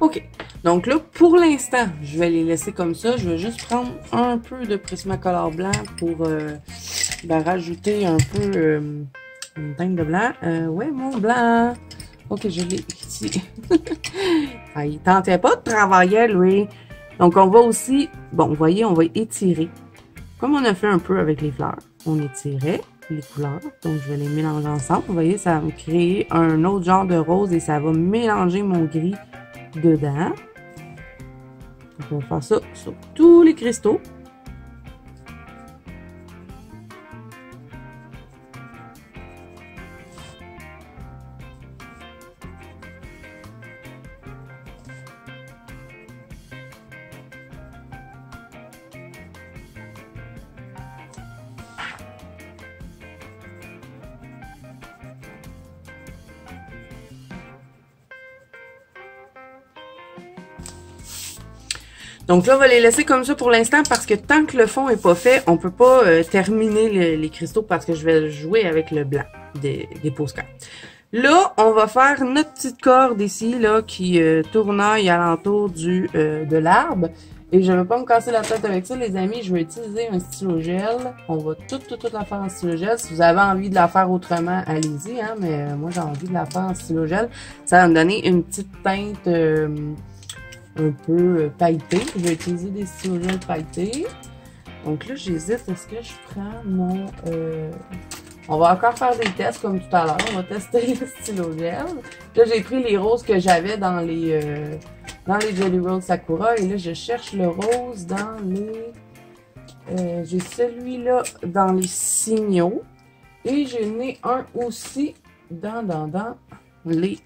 OK. Donc là, pour l'instant, je vais les laisser comme ça. Je vais juste prendre un peu de Prismacolor blanc pour rajouter un peu une teinte de blanc. Ouais, mon blanc. OK, je l'ai ici. Ah, il tentait pas de travailler, lui. Donc, on va aussi... Bon, vous voyez, on va étirer. Comme on a fait un peu avec les fleurs, on étirait les couleurs. Donc, je vais les mélanger ensemble. Vous voyez, ça va me créer un autre genre de rose et ça va mélanger mon gris dedans. Donc, on va faire ça sur tous les cristaux. Donc là, on va les laisser comme ça pour l'instant parce que tant que le fond est pas fait, on peut pas terminer les cristaux parce que je vais jouer avec le blanc des postcards. Là, on va faire notre petite corde ici là qui tournoie alentour de l'arbre. Et je ne vais pas me casser la tête avec ça, les amis. Je vais utiliser un stylo gel. On va toute la faire en stylo gel. Si vous avez envie de la faire autrement, allez-y. Hein, mais moi, j'ai envie de la faire en stylo gel. Ça va me donner une petite teinte... un peu pailleté. Je vais utiliser des stylos gel pailletés. Donc là, j'hésite. Est-ce que je prends mon... On va encore faire des tests comme tout à l'heure. On va tester le stylo gel. Là, j'ai pris les roses que j'avais dans les Jelly Roll Sakura. Et là, je cherche le rose dans les... j'ai celui-là dans les signaux. Et j'en ai un aussi dans les...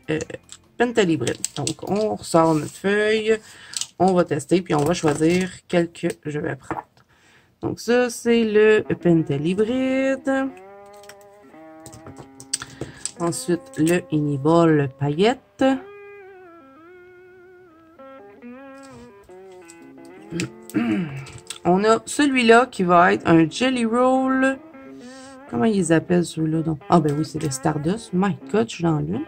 Pentalibride. Donc, on ressort notre feuille, on va tester, puis on va choisir quel que je vais prendre. Donc, ça, c'est le Pentalibride. Ensuite, le Iniball paillette. On a celui-là qui va être un Jelly Roll. Comment ils appellent celui-là donc? Ah, ben oui, c'est le Stardust. My God, je suis dans l'une.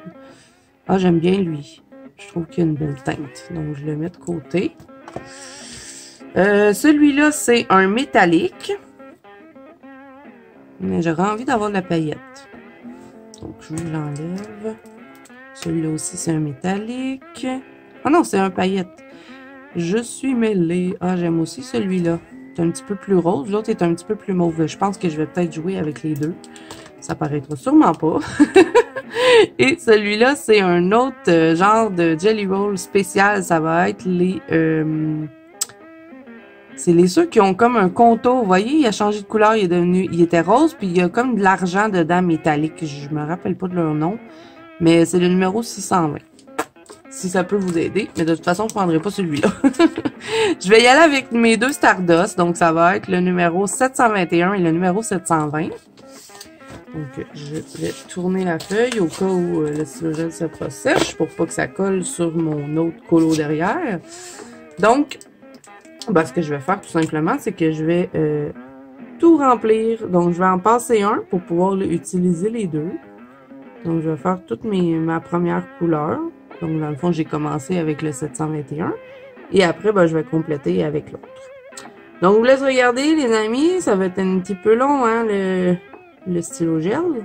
Ah, j'aime bien lui. Je trouve qu'il a une belle teinte. Donc, je le mets de côté. Celui-là, c'est un métallique. Mais j'aurais envie d'avoir de la paillette. Donc, je l'enlève. Celui-là aussi, c'est un métallique. Ah non, c'est un paillette. Je suis mêlée. Ah, j'aime aussi celui-là. C'est un petit peu plus rose. L'autre est un petit peu plus mauve. Je pense que je vais peut-être jouer avec les deux. Ça paraîtra sûrement pas. Et celui-là, c'est un autre genre de Jelly Roll spécial. Ça va être les... c'est les ceux qui ont comme un contour. Vous voyez, il a changé de couleur. Il était rose, puis il y a comme de l'argent dedans métallique. Je me rappelle pas de leur nom. Mais c'est le numéro 620. Si ça peut vous aider. Mais de toute façon, je prendrai pas celui-là. Je vais y aller avec mes deux Stardust. Donc, ça va être le numéro 721 et le numéro 720. Donc, je vais tourner la feuille au cas où le stylo gel se sèche pour pas que ça colle sur mon autre colo derrière. Donc, ben, ce que je vais faire tout simplement, c'est que je vais tout remplir. Donc, je vais en passer un pour pouvoir utiliser les deux. Donc, je vais faire toute ma première couleur. Donc, dans le fond, j'ai commencé avec le 721. Et après, ben, je vais compléter avec l'autre. Donc, je vous laisse regarder, les amis. Ça va être un petit peu long, hein, le stylo gel.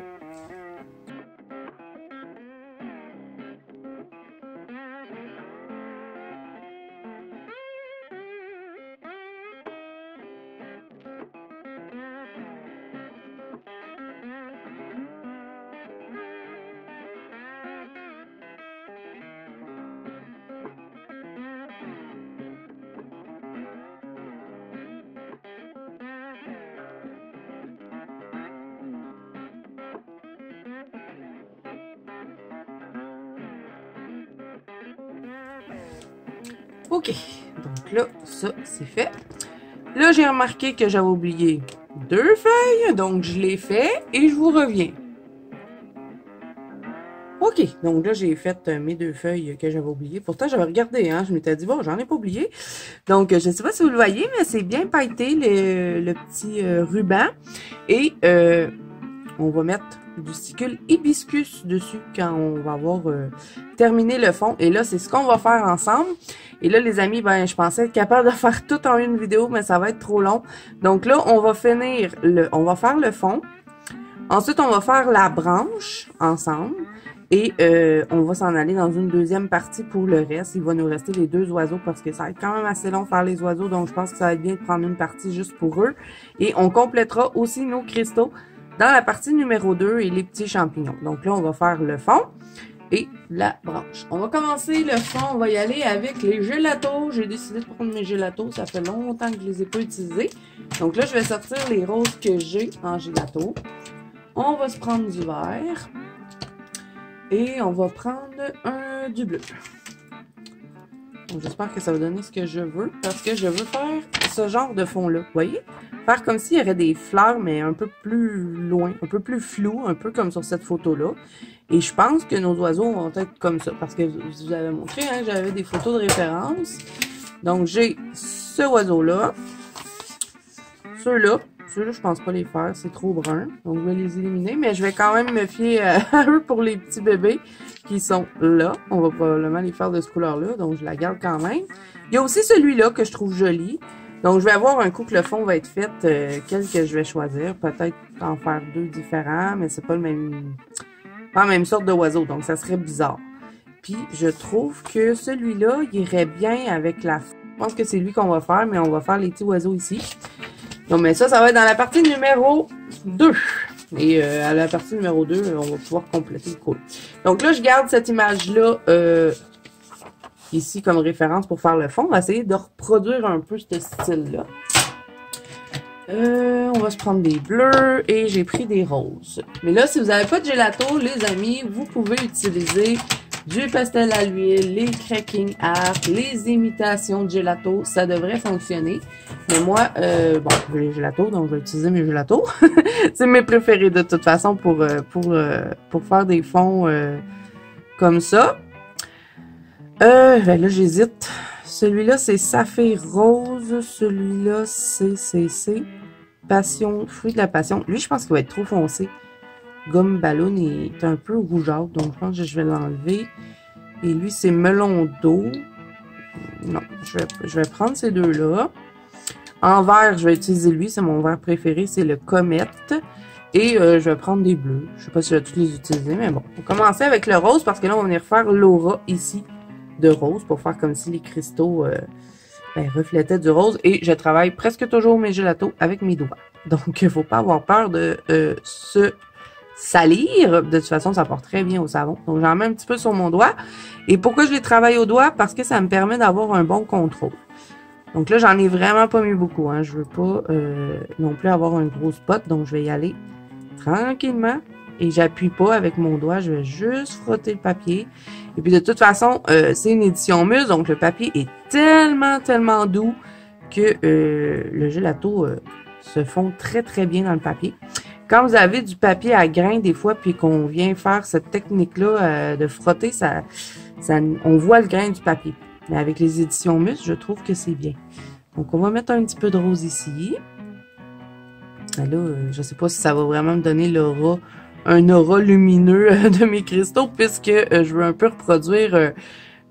OK. Donc là, ça, c'est fait. Là, j'ai remarqué que j'avais oublié 2 feuilles. Donc, je l'ai fait et je vous reviens. OK. Donc là, j'ai fait mes 2 feuilles que j'avais oubliées. Pourtant, j'avais regardé, hein. Je m'étais dit, bon, j'en ai pas oublié. Donc, je ne sais pas si vous le voyez, mais c'est bien pailleté, le petit ruban. Et on va mettre du sicule hibiscus dessus quand on va avoir terminé le fond. Et là, c'est ce qu'on va faire ensemble. Et là, les amis, ben, je pensais être capable de faire tout en une vidéo, mais ça va être trop long. Donc là, on va on va faire le fond. Ensuite, on va faire la branche ensemble. Et on va s'en aller dans une deuxième partie pour le reste. Il va nous rester les 2 oiseaux parce que ça va être quand même assez long de faire les oiseaux. Donc, je pense que ça va être bien de prendre une partie juste pour eux. Et on complétera aussi nos cristaux dans la partie numéro 2 et les petits champignons. Donc là, on va faire le fond et la branche. On va commencer le fond. On va y aller avec les gélatos. J'ai décidé de prendre mes gélatos. Ça fait longtemps que je les ai pas utilisés. Donc là, je vais sortir les roses que j'ai en gélato. On va se prendre du vert. Et on va prendre du bleu. J'espère que ça va donner ce que je veux. Parce que je veux faire ce genre de fond-là. Vous voyez? Faire comme s'il y aurait des fleurs, mais un peu plus loin. Un peu plus flou. Un peu comme sur cette photo-là. Et je pense que nos oiseaux vont être comme ça. Parce que je vous avais montré, hein, j'avais des photos de référence. Donc, j'ai ce oiseau-là. Ceux-là. Ceux-là, je pense pas les faire, c'est trop brun. Donc, je vais les éliminer, mais je vais quand même me fier à eux pour les petits bébés qui sont là. On va probablement les faire de ce couleur-là, donc je la garde quand même. Il y a aussi celui-là que je trouve joli. Donc, je vais avoir un coup que le fond va être fait, quel que je vais choisir. Peut-être en faire 2 différents, mais c'est pas pas la même sorte d'oiseau, donc ça serait bizarre. Puis, je trouve que celui-là, il irait bien avec la... Je pense que c'est lui qu'on va faire, mais on va faire les petits oiseaux ici. Donc, mais ça va être dans la partie numéro 2. Et à la partie numéro 2, on va pouvoir compléter le cool. Donc là, je garde cette image-là ici comme référence pour faire le fond. On va essayer de reproduire un peu ce style-là. On va se prendre des bleus et j'ai pris des roses. Mais là, si vous n'avez pas de gelato, les amis, vous pouvez utiliser du pastel à l'huile, les cracking art, les imitations de gelato, ça devrait fonctionner. Mais moi, bon, j'ai les gelatos, donc je vais utiliser mes gelatos. C'est mes préférés de toute façon pour faire des fonds comme ça. Ben là, j'hésite. Celui-là, c'est saphir rose. Celui-là, c'est passion, fruit de la passion. Lui, je pense qu'il va être trop foncé. Gomme ballon est un peu rougeâtre, donc je pense que je vais l'enlever. Et lui, c'est melon d'eau. Non, je vais prendre ces deux-là. En vert, je vais utiliser lui, c'est mon vert préféré, c'est le comète. Et je vais prendre des bleus. Je sais pas si je vais tous les utiliser, mais bon. On va commencer avec le rose, parce que là, on va venir faire l'aura ici de rose, pour faire comme si les cristaux reflétaient du rose. Et je travaille presque toujours mes gelatos avec mes doigts. Donc, il ne faut pas avoir peur de se salir. De toute façon, ça porte très bien au savon. Donc, j'en mets un petit peu sur mon doigt. Et pourquoi je les travaille au doigt? Parce que ça me permet d'avoir un bon contrôle. Donc là, j'en ai vraiment pas mis beaucoup. Hein. Je veux pas non plus avoir un gros spot. Donc, je vais y aller tranquillement. Et j'appuie pas avec mon doigt. Je vais juste frotter le papier. Et puis, de toute façon, c'est une édition mousse. Donc, le papier est tellement, tellement doux que le gelato se fond très, très bien dans le papier. Quand vous avez du papier à grains, des fois, puis qu'on vient faire cette technique-là de frotter, on voit le grain du papier. Mais avec les éditions mousse, je trouve que c'est bien. Donc, on va mettre un petit peu de rose ici. Là, je ne sais pas si ça va vraiment me donner un aura lumineux de mes cristaux, puisque je veux un peu reproduire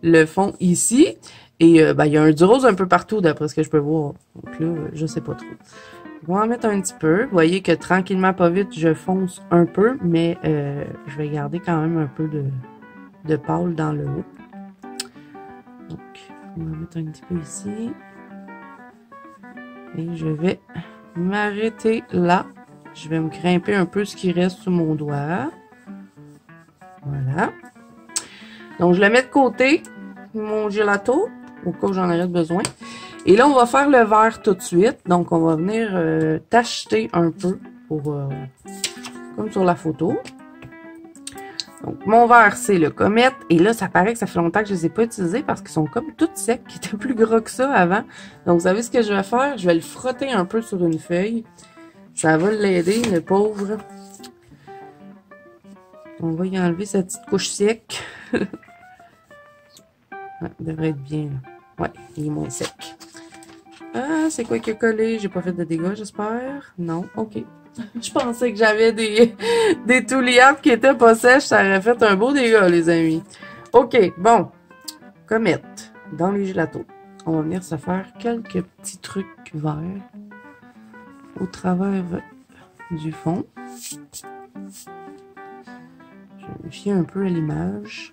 le fond ici. Et il y a du rose un peu partout, d'après ce que je peux voir. Donc là, je sais pas trop. On va en mettre un petit peu. Vous voyez que tranquillement, pas vite, je fonce un peu, mais je vais garder quand même un peu de pâle dans le haut. Donc, on va mettre un petit peu ici. Et je vais m'arrêter là. Je vais me grimper un peu ce qui reste sous mon doigt. Voilà. Donc, je le mets de côté, mon gelato, au cas où j'en aurais besoin. Et là, on va faire le vert tout de suite. Donc, on va venir tacheter un peu comme sur la photo. Donc, mon vert, c'est le comète. Et là, ça paraît que ça fait longtemps que je ne les ai pas utilisés parce qu'ils sont comme toutes secs, qui étaient plus gros que ça avant. Donc, vous savez ce que je vais faire? Je vais le frotter un peu sur une feuille. Ça va l'aider, le pauvre. On va y enlever sa petite couche sec. Ah, il devrait être bien, là. Ouais, il est moins sec. Ah, c'est quoi qui a collé? J'ai pas fait de dégâts, j'espère. Non, ok. Je pensais que j'avais des touliapes qui étaient pas sèches. Ça aurait fait un beau dégât, les amis. OK, bon. Comète dans les gelatos. On va venir se faire quelques petits trucs verts au travers du fond. Je vais me fier un peu à l'image.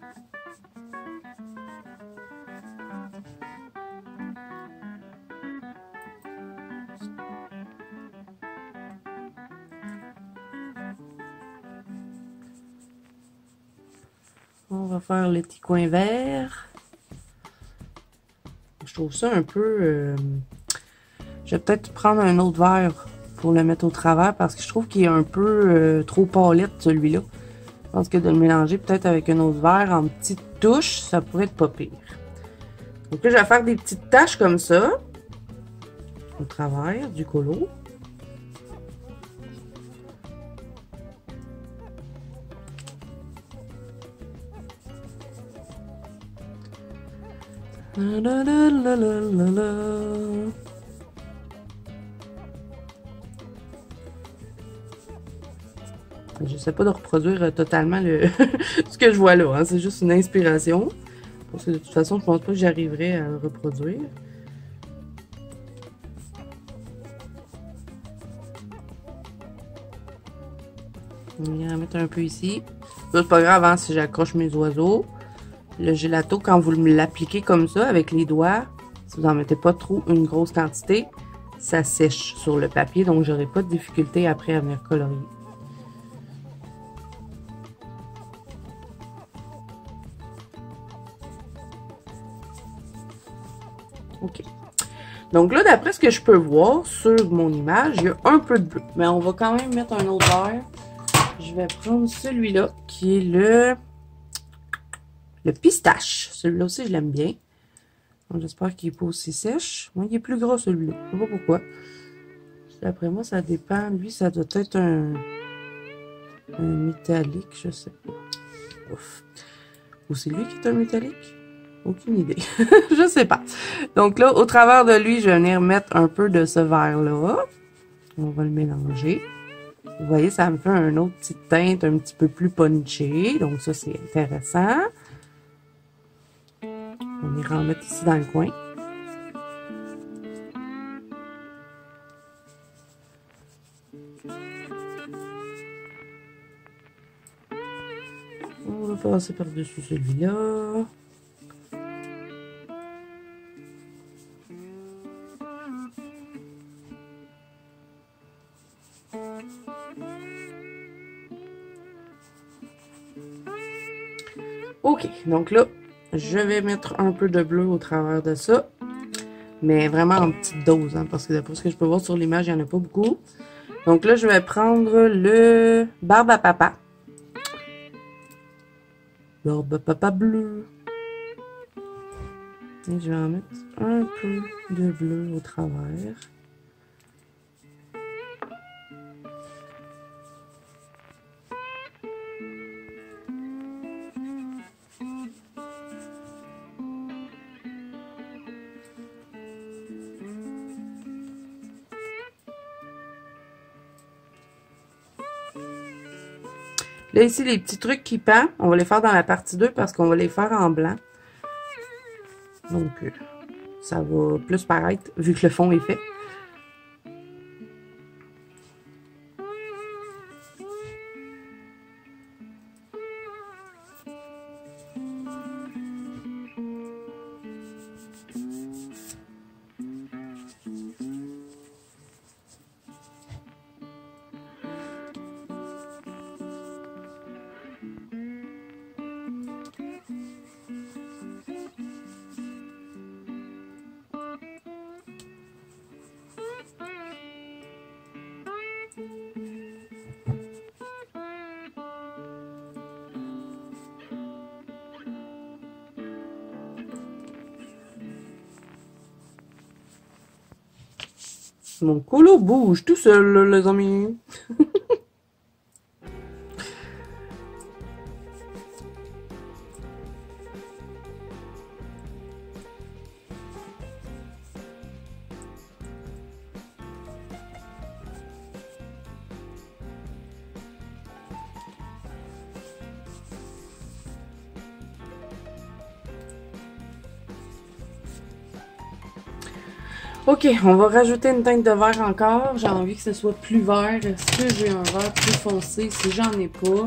On va faire le petit coin vert. Je trouve ça un peu... Je vais peut-être prendre un autre verre pour le mettre au travers parce que je trouve qu'il est un peu trop pâlette celui-là. Je pense que de le mélanger peut-être avec un autre verre en petites touches, ça pourrait être pas pire. Donc là, je vais faire des petites taches comme ça au travers du colo. La, la, la, la, la, la. J'essaie pas de reproduire totalement ce que je vois là, hein. C'est juste une inspiration. Parce que de toute façon, je pense pas que j'arriverai à le reproduire. On va en mettre un peu ici. Là, c'est pas grave hein, si j'accroche mes oiseaux. Le gelato, quand vous l'appliquez comme ça, avec les doigts, si vous n'en mettez pas trop une grosse quantité, ça sèche sur le papier, donc j'aurai pas de difficulté après à venir colorier. OK. Donc là, d'après ce que je peux voir sur mon image, il y a un peu de bleu. Mais on va quand même mettre un autre vert. Je vais prendre celui-là, qui est le pistache. Celui-là aussi, je l'aime bien. J'espère qu'il n'est pas aussi sèche. Moi, il est plus gras, celui-là. Je sais pas pourquoi. D'après moi, ça dépend. Lui, ça doit être un métallique, je sais pas. Ouf. Ou c'est lui qui est un métallique? Aucune idée. Je sais pas. Donc là, au travers de lui, je vais venir mettre un peu de ce vert-là. On va le mélanger. Vous voyez, ça me fait une autre petite teinte un petit peu plus punchée. Donc ça, c'est intéressant. On ira en mettre ici dans le coin. On va passer par-dessus celui-là. OK, donc là, je vais mettre un peu de bleu au travers de ça. Mais vraiment en petite dose, hein, parce que d'après ce que je peux voir sur l'image, il n'y en a pas beaucoup. Donc là, je vais prendre le Barbe à Papa. Barbe à Papa bleu. Et je vais en mettre un peu de bleu au travers. Là, ici, les petits trucs qui pendent, on va les faire dans la partie 2 parce qu'on va les faire en blanc. Donc, ça va plus paraître vu que le fond est fait. Mon colo bouge tout seul, les amis. Ok, on va rajouter une teinte de vert encore. J'ai envie que ce soit plus vert. Est-ce que j'ai un vert plus foncé? Si j'en ai pas,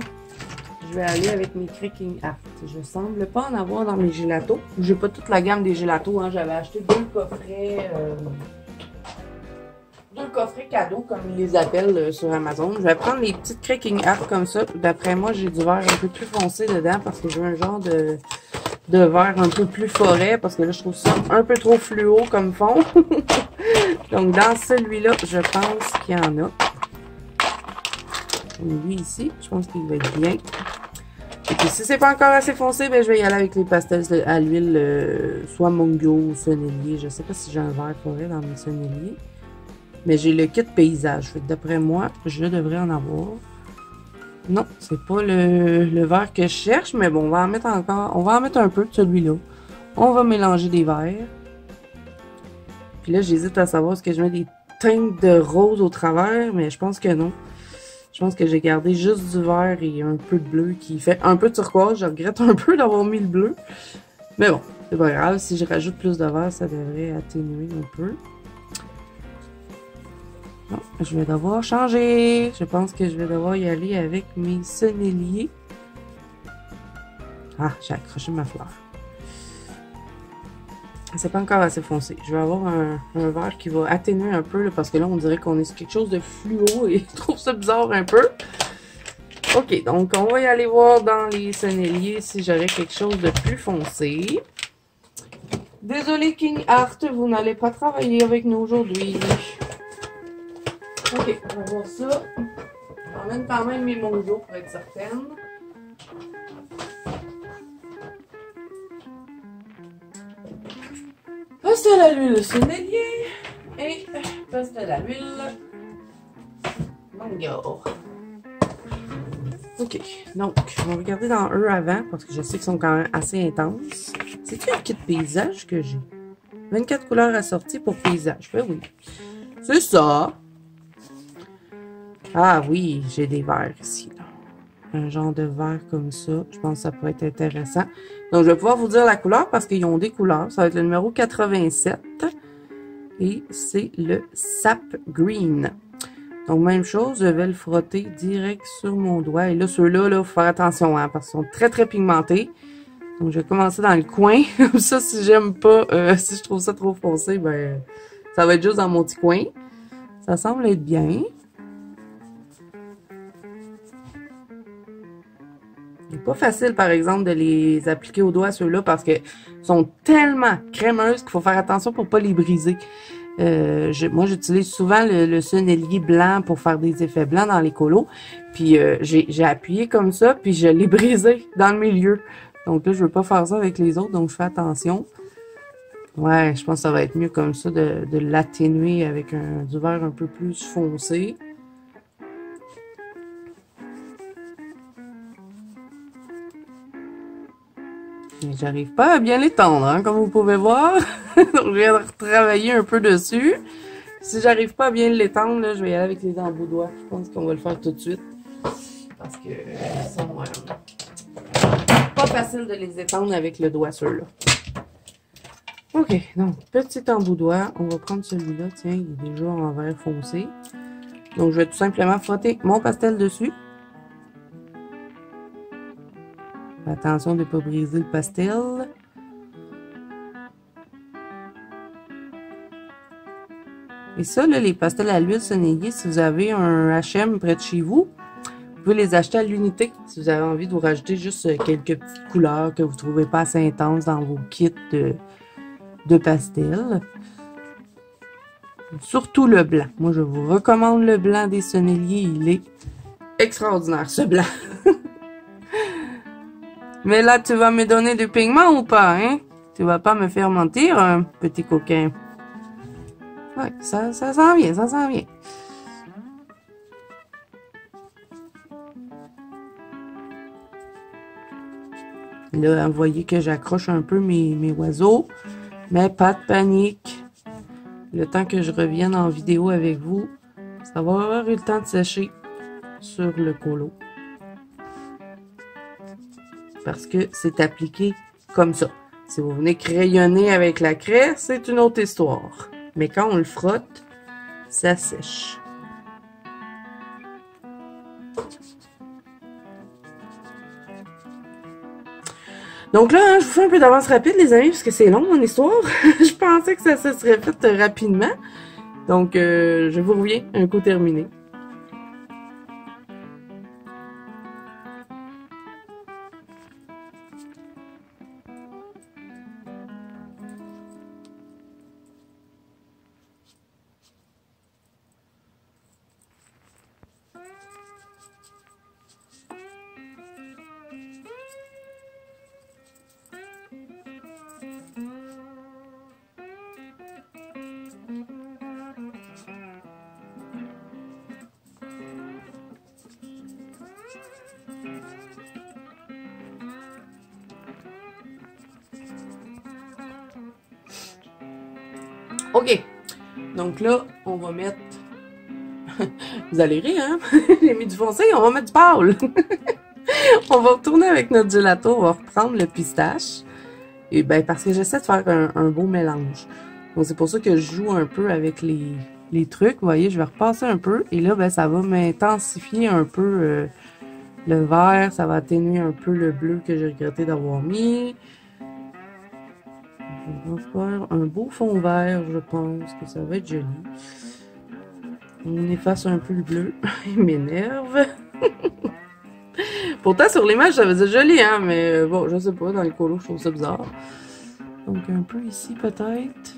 je vais aller avec mes Cracking Art. Je semble pas en avoir dans mes gelatos. J'ai pas toute la gamme des gelatos, hein. J'avais acheté deux coffrets cadeaux, comme ils les appellent sur Amazon. Je vais prendre les petites Cracking Art comme ça. D'après moi, j'ai du vert un peu plus foncé dedans parce que j'ai un genre de vert un peu plus forêt parce que là, je trouve ça un peu trop fluo comme fond. Donc, dans celui-là, je pense qu'il y en a. Lui ici, je pense qu'il va être bien. Et puis, si c'est pas encore assez foncé, ben, je vais y aller avec les pastels à l'huile, soit Mungo ou Sennelier. Je sais pas si j'ai un vert forêt dans mes Sennelier. Mais j'ai le kit paysage. D'après moi, je devrais en avoir. Non, c'est pas le vert que je cherche, mais bon, on va en mettre encore. On va en mettre un peu de celui-là. On va mélanger des verts. Puis là, j'hésite à savoir est-ce que je mets des teintes de rose au travers, mais je pense que non. Je pense que j'ai gardé juste du vert et un peu de bleu qui fait un peu turquoise. Je regrette un peu d'avoir mis le bleu. Mais bon, c'est pas grave. Si je rajoute plus de vert, ça devrait atténuer un peu. Non, je vais devoir changer. Je pense que je vais devoir y aller avec mes senneliers. Ah, j'ai accroché ma fleur. C'est pas encore assez foncé. Je vais avoir un vert qui va atténuer un peu, là, parce que là, on dirait qu'on est sur quelque chose de fluo et je trouve ça bizarre un peu. Ok, donc on va y aller voir dans les senneliers si j'aurais quelque chose de plus foncé. Désolé King Art, vous n'allez pas travailler avec nous aujourd'hui. Ok, on va voir ça. J'emmène quand même mes Mongo pour être certaine. Pastel à l'huile sennelier et pastel à l'huile Mongo. Ok, donc on va regarder dans eux avant parce que je sais qu'ils sont quand même assez intenses. C'est-tu un kit paysage que j'ai? 24 couleurs assorties pour paysage. Ben oui. C'est ça. Ah oui, j'ai des verres ici. Là. Un genre de vert comme ça. Je pense que ça pourrait être intéressant. Donc, je vais pouvoir vous dire la couleur parce qu'ils ont des couleurs. Ça va être le numéro 87. Et c'est le Sap Green. Donc, même chose, je vais le frotter direct sur mon doigt. Et là, ceux-là, il faut faire attention, hein, parce qu'ils sont très, très pigmentés. Donc, je vais commencer dans le coin. Comme ça, si j'aime pas, si je trouve ça trop foncé, ben, ça va être juste dans mon petit coin. Ça semble être bien. C'est pas facile, par exemple, de les appliquer au doigt, ceux-là, parce que sont tellement crémeuses qu'il faut faire attention pour pas les briser. Moi, j'utilise souvent le sennelier blanc pour faire des effets blancs dans les colos. Puis, j'ai appuyé comme ça, puis je l'ai brisé dans le milieu. Donc là, je veux pas faire ça avec les autres, donc je fais attention. Ouais, je pense que ça va être mieux comme ça de l'atténuer avec du vert un peu plus foncé. J'arrive pas à bien l'étendre, hein, comme vous pouvez voir. Donc, je viens de retravailler un peu dessus. Si j'arrive pas à bien l'étendre, je vais y aller avec les embouts doigts. Je pense qu'on va le faire tout de suite. Parce que sont pas facile de les étendre avec le doigt ceux-là. Ok, donc, petit embout doigt. On va prendre celui-là. Tiens, il est déjà en vert foncé. Donc, je vais tout simplement frotter mon pastel dessus. Attention de ne pas briser le pastel. Et ça, là, les pastels à l'huile sennelier, si vous avez un H&M près de chez vous, vous pouvez les acheter à l'unité. Si vous avez envie de vous rajouter juste quelques petites couleurs que vous ne trouvez pas assez intenses dans vos kits de pastels. Surtout le blanc. Moi, je vous recommande le blanc des senneliers. Il est extraordinaire, ce blanc. Mais là, tu vas me donner du pigment ou pas, hein? Tu vas pas me faire mentir, un petit coquin. Ouais, ça s'en vient, ça s'en vient. Là, vous voyez que j'accroche un peu mes oiseaux. Mais pas de panique. Le temps que je revienne en vidéo avec vous, ça va avoir eu le temps de sécher sur le colo. Parce que c'est appliqué comme ça. Si vous venez crayonner avec la craie, c'est une autre histoire. Mais quand on le frotte, ça sèche. Donc là, hein, je vous fais un peu d'avance rapide, les amis, parce que c'est long, mon histoire. Je pensais que ça se serait fait rapidement. Donc, je vous reviens un coup terminé. OK. Donc là, on va mettre... Vous allez rire, hein? J'ai mis du foncé, on va mettre du pâle. On va retourner avec notre gelato, on va reprendre le pistache. Et ben parce que j'essaie de faire un beau mélange. Donc c'est pour ça que je joue un peu avec les trucs. Vous voyez, je vais repasser un peu. Et là, ben ça va m'intensifier un peu le vert. Ça va atténuer un peu le bleu que j'ai regretté d'avoir mis. On va faire un beau fond vert, je pense que ça va être joli. On efface un peu le bleu. Il m'énerve. Pourtant, sur l'image, ça faisait joli, hein, mais bon, je sais pas, dans les colos, je trouve ça bizarre. Donc, un peu ici, peut-être.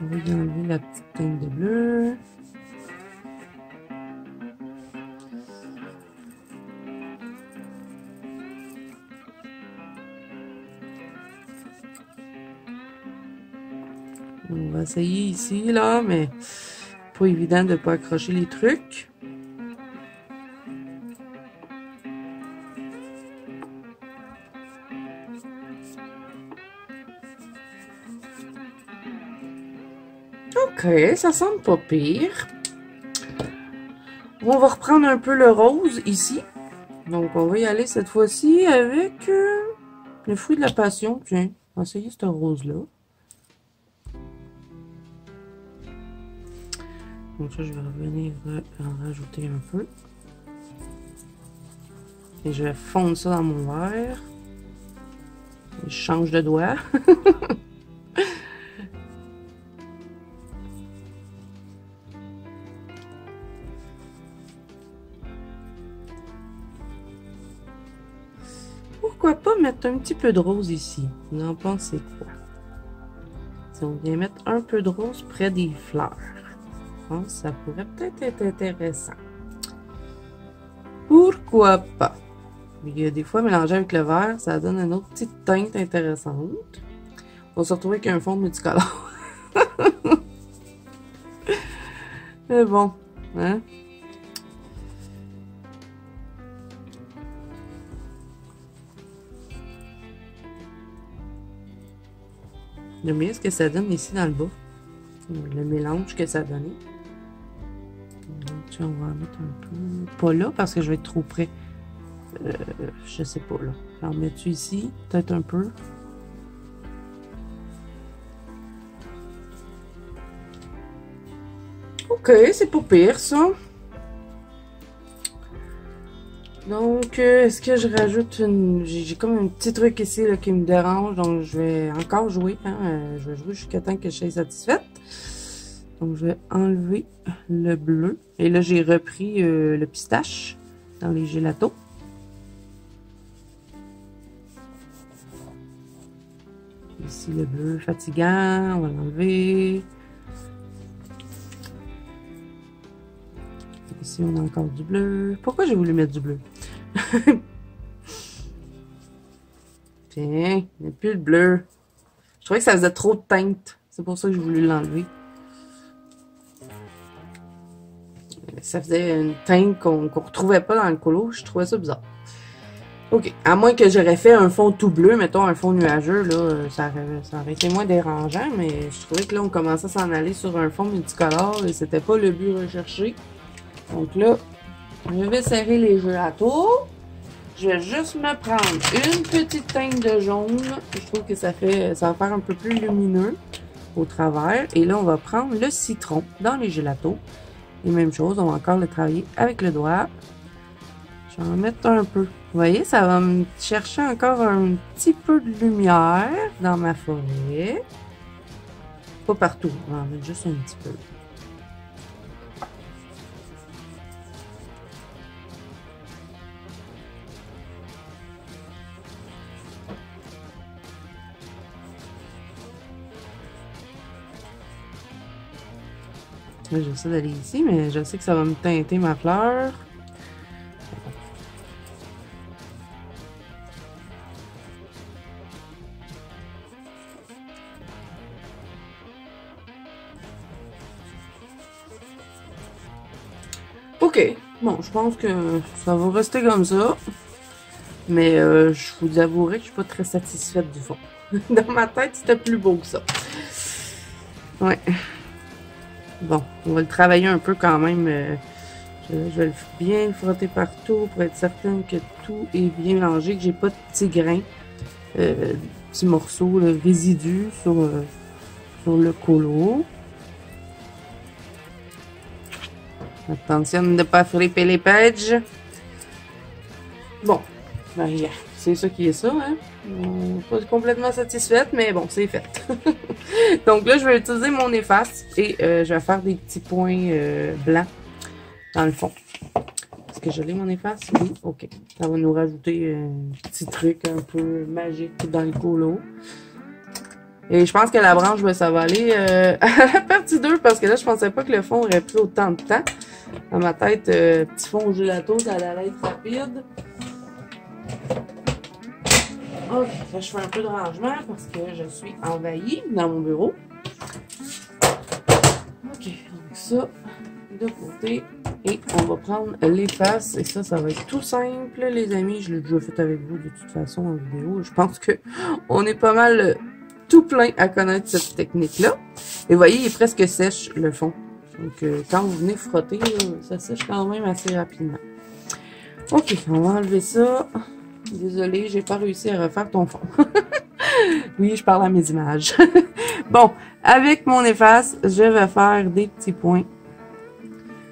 On va y enlever la petite teinte de bleu. On va essayer ici, là, mais pas évident de ne pas accrocher les trucs. OK, ça semble pas pire. On va reprendre un peu le rose ici. Donc, on va y aller cette fois-ci avec le fruit de la passion. Tiens, on va essayer ce rose-là. Donc ça, je vais revenir en rajouter un peu. Et je vais fondre ça dans mon verre. Et je change de doigt. Pourquoi pas mettre un petit peu de rose ici? Vous en pensez quoi? Si on vient mettre un peu de rose près des fleurs. Ça pourrait peut-être être intéressant. Pourquoi pas? Il y a des fois, mélangé avec le vert, ça donne une autre petite teinte intéressante. On va se retrouver avec un fond multicolore. Mais bon, hein? J'aime bien ce que ça donne ici dans le bas. Le mélange que ça a donné. On va en mettre un peu. Pas là parce que je vais être trop près. Je sais pas là. J'en mets-tu ici? Peut-être un peu. OK, c'est pas pire ça. Donc, est-ce que je rajoute une... J'ai comme un petit truc ici là, qui me dérange. Donc, je vais encore jouer. Hein? Je vais jouer jusqu'à temps que je sois satisfaite. Donc, je vais enlever le bleu. Et là, j'ai repris le pistache dans les gélatos. Ici, le bleu fatigant. On va l'enlever. Ici, on a encore du bleu. Pourquoi j'ai voulu mettre du bleu? Tiens, il n'y a plus le bleu. Je trouvais que ça faisait trop de teinte. C'est pour ça que j'ai voulu l'enlever. Ça faisait une teinte qu'on retrouvait pas dans le colo. Je trouvais ça bizarre. OK. À moins que j'aurais fait un fond tout bleu, mettons un fond nuageux, là, ça aurait été moins dérangeant, mais je trouvais que là, on commençait à s'en aller sur un fond multicolore et c'était pas le but recherché. Donc là, je vais serrer les gelatos. Je vais juste me prendre une petite teinte de jaune. Je trouve que ça va faire un peu plus lumineux au travers. Et là, on va prendre le citron dans les gelatos. Et même chose, on va encore le travailler avec le doigt. Je vais en mettre un peu. Vous voyez, ça va me chercher encore un petit peu de lumière dans ma forêt. Pas partout, on va en mettre juste un petit peu. J'essaie d'aller ici, mais je sais que ça va me teinter ma fleur. Ok, bon, je pense que ça va rester comme ça. Mais je vous avouerai que je suis pas très satisfaite du fond. Dans ma tête, c'était plus beau que ça. Ouais. Bon, on va le travailler un peu quand même. Je vais bien le frotter partout pour être certaine que tout est bien mélangé, que j'ai pas de petits grains, petits morceaux, de résidus sur le colo. Attention de ne pas flipper les pages. Bon, ben, c'est ça qui est ça, hein. Pas complètement satisfaite, mais bon, c'est fait. Donc là, je vais utiliser mon efface et je vais faire des petits points blancs dans le fond. Est-ce que je l'ai mon efface? Oui, ok. Ça va nous rajouter un petit truc un peu magique dans le colo. Et je pense que la branche, ben, ça va aller à la partie 2 parce que là, je pensais pas que le fond aurait pris autant de temps. Dans ma tête, petit fond au gelato, ça allait être rapide. Ok, là, je fais un peu de rangement parce que je suis envahie dans mon bureau. Ok, donc ça, de côté. Et on va prendre l'efface. Et ça va être tout simple, les amis. Je l'ai déjà fait avec vous de toute façon en vidéo. Je pense que on est pas mal tout plein à connaître cette technique-là. Et vous voyez, il est presque sèche, le fond. Donc, quand vous venez frotter, là, ça sèche quand même assez rapidement. Ok, on va enlever ça. Désolée, j'ai pas réussi à refaire ton fond. Oui, je parle à mes images. Bon, avec mon efface, je vais faire des petits points.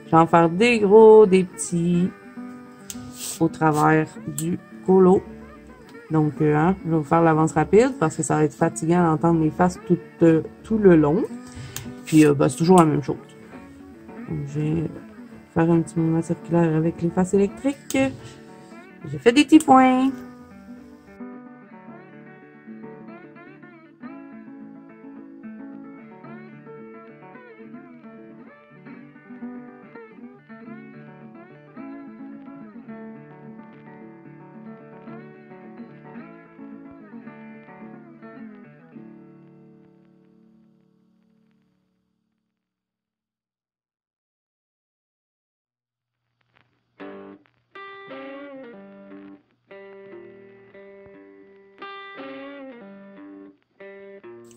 Je vais en faire des gros, des petits au travers du colo. Donc, je vais vous faire l'avance rapide parce que ça va être fatigant d'entendre mes faces tout le long. Puis, ben, c'est toujours la même chose. Donc, je vais faire un petit mouvement circulaire avec les faces électriques. J'ai fait des petits points.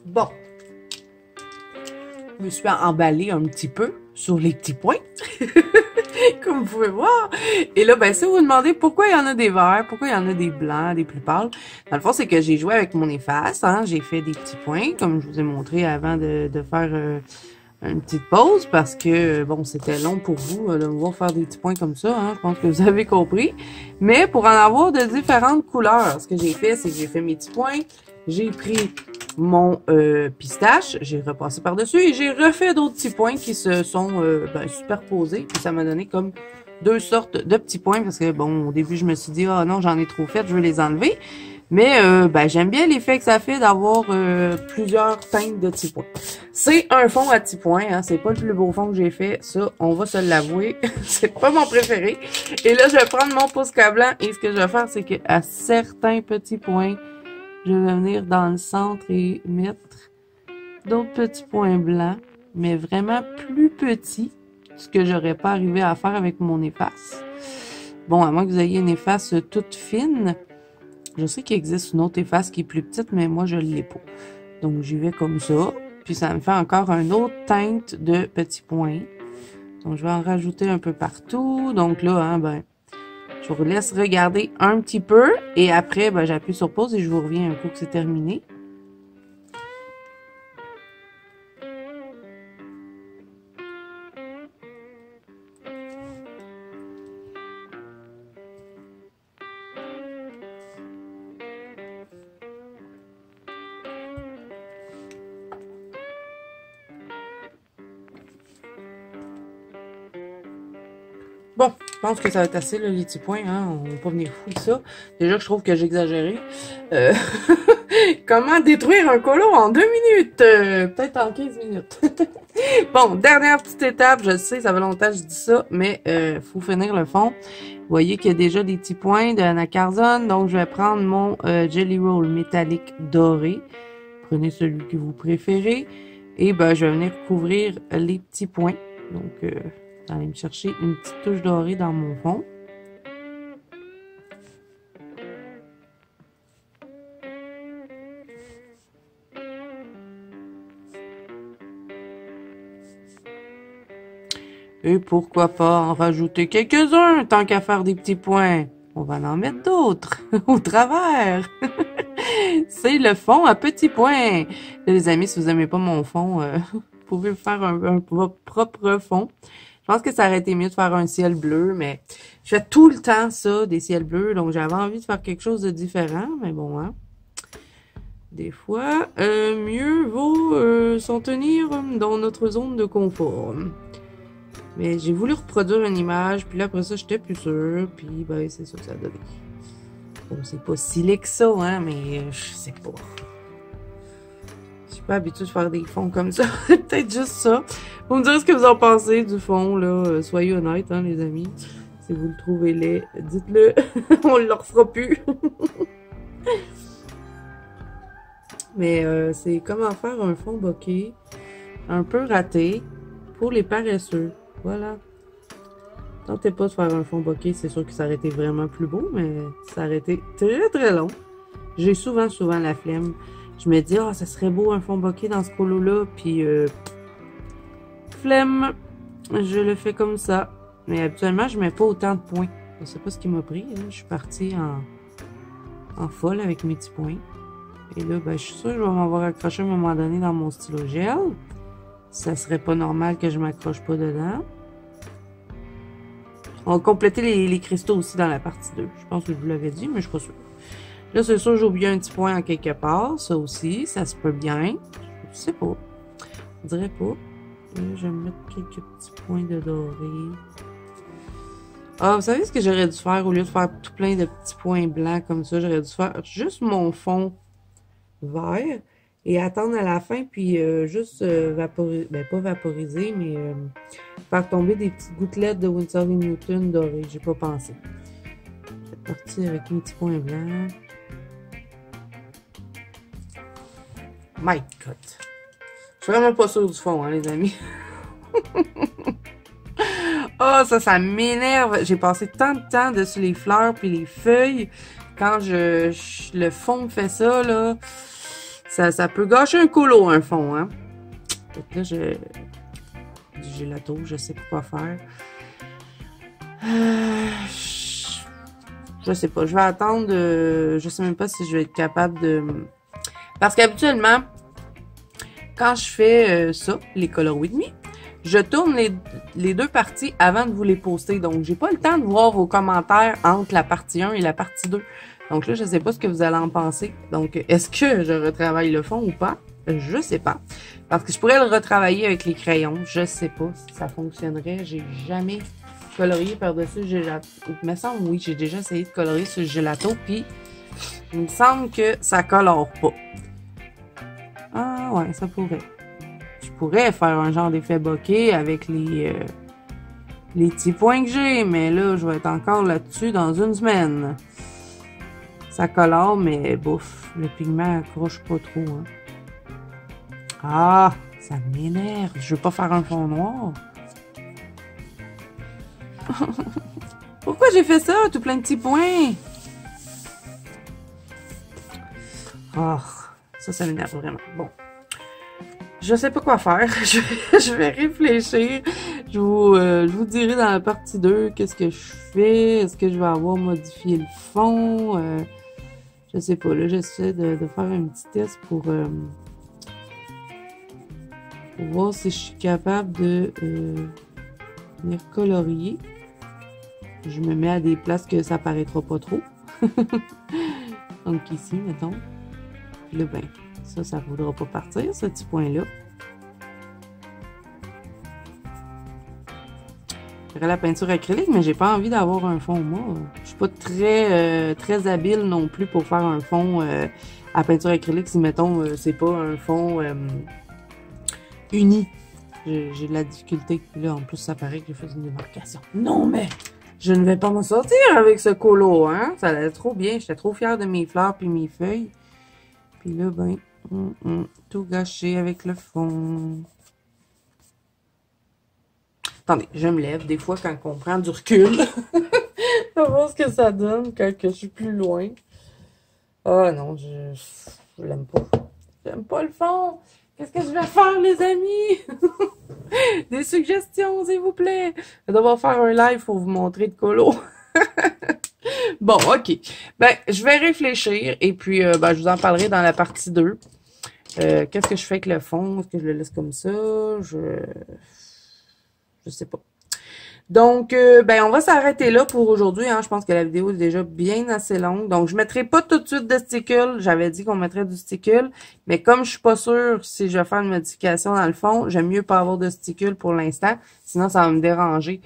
Bon, je me suis emballée un petit peu sur les petits points, comme vous pouvez voir. Et là, ben, si vous vous demandez pourquoi il y en a des verts, pourquoi il y en a des blancs, des plus pâles, dans le fond, c'est que j'ai joué avec mon efface, hein, j'ai fait des petits points, comme je vous ai montré avant de faire une petite pause, parce que, bon, c'était long pour vous de me voir faire des petits points comme ça, hein, je pense que vous avez compris. Mais pour en avoir de différentes couleurs, ce que j'ai fait, c'est que j'ai fait mes petits points, j'ai pris mon pistache, j'ai repassé par-dessus et j'ai refait d'autres petits points qui se sont ben, superposés. Puis ça m'a donné comme deux sortes de petits points parce que, bon, au début, je me suis dit, ah non, j'en ai trop fait, je vais les enlever. Mais ben, j'aime bien l'effet que ça fait d'avoir plusieurs teintes de petits points. C'est un fond à petits points, hein, c'est pas le plus beau fond que j'ai fait, ça, on va se l'avouer. C'est pas mon préféré. Et là, je vais prendre mon Posca blanc et ce que je vais faire, c'est qu'à certains petits points, je vais venir dans le centre et mettre d'autres petits points blancs, mais vraiment plus petits, ce que j'aurais pas arrivé à faire avec mon efface. Bon, à moins que vous ayez une efface toute fine, je sais qu'il existe une autre efface qui est plus petite, mais moi, je ne l'ai pas. Donc, j'y vais comme ça, puis ça me fait encore une autre teinte de petits points. Donc, je vais en rajouter un peu partout. Donc là, hein, ben, Je vous laisse regarder un petit peu et après, ben, j'appuie sur pause et je vous reviens un coup que c'est terminé. Bon, je pense que ça va être assez, là, les petits points, hein. On va pas venir fou de ça. Déjà que je trouve que j'ai exagéré. Comment détruire un colo en 2 minutes? Peut-être en 15 minutes. Bon, dernière petite étape. Je sais, ça fait longtemps que je dis ça, mais faut finir le fond. Vous voyez qu'il y a déjà des petits points de anacarzone. Donc, je vais prendre mon Jelly Roll métallique doré. Prenez celui que vous préférez. Et ben, je vais venir couvrir les petits points. Donc, aller me chercher une petite touche dorée dans mon fond. Et pourquoi pas en rajouter quelques-uns, tant qu'à faire des petits points. On va en mettre d'autres, au travers. C'est le fond à petits points. Là, les amis, si vous n'aimez pas mon fond, vous pouvez faire un propre fond. Je pense que ça aurait été mieux de faire un ciel bleu, mais je fais tout le temps ça, des ciels bleus. Donc, j'avais envie de faire quelque chose de différent, mais bon, hein. Des fois, mieux vaut s'en tenir dans notre zone de confort. Mais j'ai voulu reproduire une image, puis là, après ça, j'étais plus sûre, puis ben, c'est ça que ça a donné. Bon, c'est pas si laid que ça, hein, mais je sais pas. Je suis pas habituée de faire des fonds comme ça. C'est peut-être juste ça. Vous me direz ce que vous en pensez du fond, là. Soyez honnêtes, hein, les amis. Si vous le trouvez laid, dites-le. On le refera plus. Mais c'est comment faire un fond bokeh un peu raté pour les paresseux. Voilà. Tentez pas de faire un fond bokeh, c'est sûr que ça aurait été vraiment plus beau, mais ça aurait été très très long. J'ai souvent la flemme. Je me dis, ah, ça serait beau un fond bokeh dans ce colo-là, puis flemme, je le fais comme ça. Mais habituellement, je mets pas autant de points. Je sais pas ce qui m'a pris, hein. Je suis partie en folle avec mes petits points. Et là, ben, je suis sûre que je vais m'avoir accroché à un moment donné dans mon stylo gel. Ça serait pas normal que je m'accroche pas dedans. On va compléter les cristaux aussi dans la partie 2. Je pense que je vous l'avais dit, mais je suis pas sûre. Là, c'est sûr, j'ai oublié un petit point en quelque part. Ça aussi, ça se peut bien. Je sais pas. Je dirais pas. Là, je vais mettre quelques petits points de doré. Ah, vous savez ce que j'aurais dû faire? Au lieu de faire tout plein de petits points blancs comme ça, j'aurais dû faire juste mon fond vert. Et attendre à la fin, puis juste vaporiser, ben pas vaporiser, mais faire tomber des petites gouttelettes de Winsor & Newton dorées. J'ai pas pensé. Je vais partir avec un petit point blanc. My God. Je suis vraiment pas sûre du fond, hein, les amis. Oh, ça m'énerve. J'ai passé tant de temps dessus les fleurs puis les feuilles. Quand le fond fait ça, là... Ça peut gâcher un colo, un fond, hein. Donc là, j'ai gelato, je sais pas quoi faire. Je sais pas, je vais attendre, je sais même pas si je vais être capable de... Parce qu'habituellement, quand je fais ça, les Color With Me, je tourne les deux parties avant de vous les poster. Donc, j'ai pas le temps de voir vos commentaires entre la partie 1 et la partie 2. Donc là, je sais pas ce que vous allez en penser. Donc, est-ce que je retravaille le fond ou pas? Je sais pas. Parce que je pourrais le retravailler avec les crayons. Je sais pas si ça fonctionnerait. J'ai jamais colorié par-dessus le gelato. Il me semble, oui, j'ai déjà essayé de colorier sur le gelato. Puis, il me semble que ça colore pas. Ah ouais, ça pourrait. Je pourrais faire un genre d'effet bokeh avec les petits points que j'ai. Mais là, je vais être encore là-dessus dans une semaine. Ça colore, mais bouf, le pigment accroche pas trop. Hein. Ah, ça m'énerve. Je veux pas faire un fond noir. Pourquoi j'ai fait ça? Tout plein de petits points. Oh, ça m'énerve vraiment. Bon. Je sais pas quoi faire. Je vais réfléchir. Je vous dirai dans la partie 2 qu'est-ce que je fais. Est-ce que je vais avoir modifié le fond? Je sais pas, là, j'essaie de faire un petit test pour voir si je suis capable de venir colorier. Je me mets à des places que ça paraîtra pas trop. Donc ici, mettons. Puis là, ben, ça ne voudra pas partir, ce petit point-là. J'aurais la peinture acrylique, mais j'ai pas envie d'avoir un fond, moi. Je suis pas très habile non plus pour faire un fond à peinture acrylique si, mettons, c'est pas un fond uni. J'ai de la difficulté. Puis là, en plus, ça paraît que j'ai fait une démarcation. Non, mais je ne vais pas m'en sortir avec ce colo, hein? Ça allait trop bien. J'étais trop fière de mes fleurs puis mes feuilles. Puis là, ben, tout gâché avec le fond. Attendez, je me lève. Des fois, quand on prend du recul, on va voir ce que ça donne quand je suis plus loin. Ah non, je l'aime pas. J'aime pas le fond. Qu'est-ce que je vais faire, les amis? Des suggestions, s'il vous plaît. Je vais devoir faire un live pour vous montrer de colo. Bon, ok. Ben, je vais réfléchir et puis ben, je vous en parlerai dans la partie 2. Qu'est-ce que je fais avec le fond? Est-ce que je le laisse comme ça? Je sais pas. Donc, ben, on va s'arrêter là pour aujourd'hui. Hein. Je pense que la vidéo est déjà bien assez longue. Donc, je mettrai pas tout de suite de sticule. J'avais dit qu'on mettrait du sticule. Mais comme je suis pas sûre si je vais faire une modification dans le fond, j'aime mieux pas avoir de sticule pour l'instant. Sinon, ça va me déranger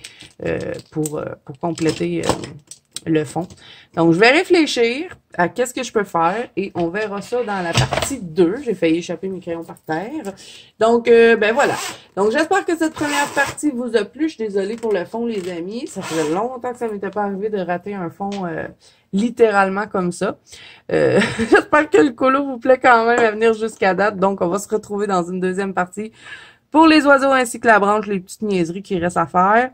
pour compléter le fond. Donc, je vais réfléchir à qu'est-ce que je peux faire et on verra ça dans la partie 2. J'ai failli échapper mes crayons par terre. Donc, ben voilà. Donc, j'espère que cette première partie vous a plu. Je suis désolée pour le fond, les amis. Ça faisait longtemps que ça m'était pas arrivé de rater un fond littéralement comme ça. J'espère que le colo vous plaît quand même à venir jusqu'à date. Donc, on va se retrouver dans une deuxième partie pour les oiseaux ainsi que la branche, les petites niaiseries qui restent à faire.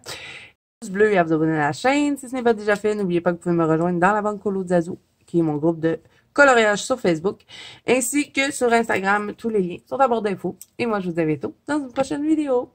Bleu et à vous abonner à la chaîne. Si ce n'est pas déjà fait, n'oubliez pas que vous pouvez me rejoindre dans la banque Colo de Zazu, qui est mon groupe de coloriage sur Facebook, ainsi que sur Instagram. Tous les liens sont à bord d'infos. Et moi, je vous dis à bientôt dans une prochaine vidéo.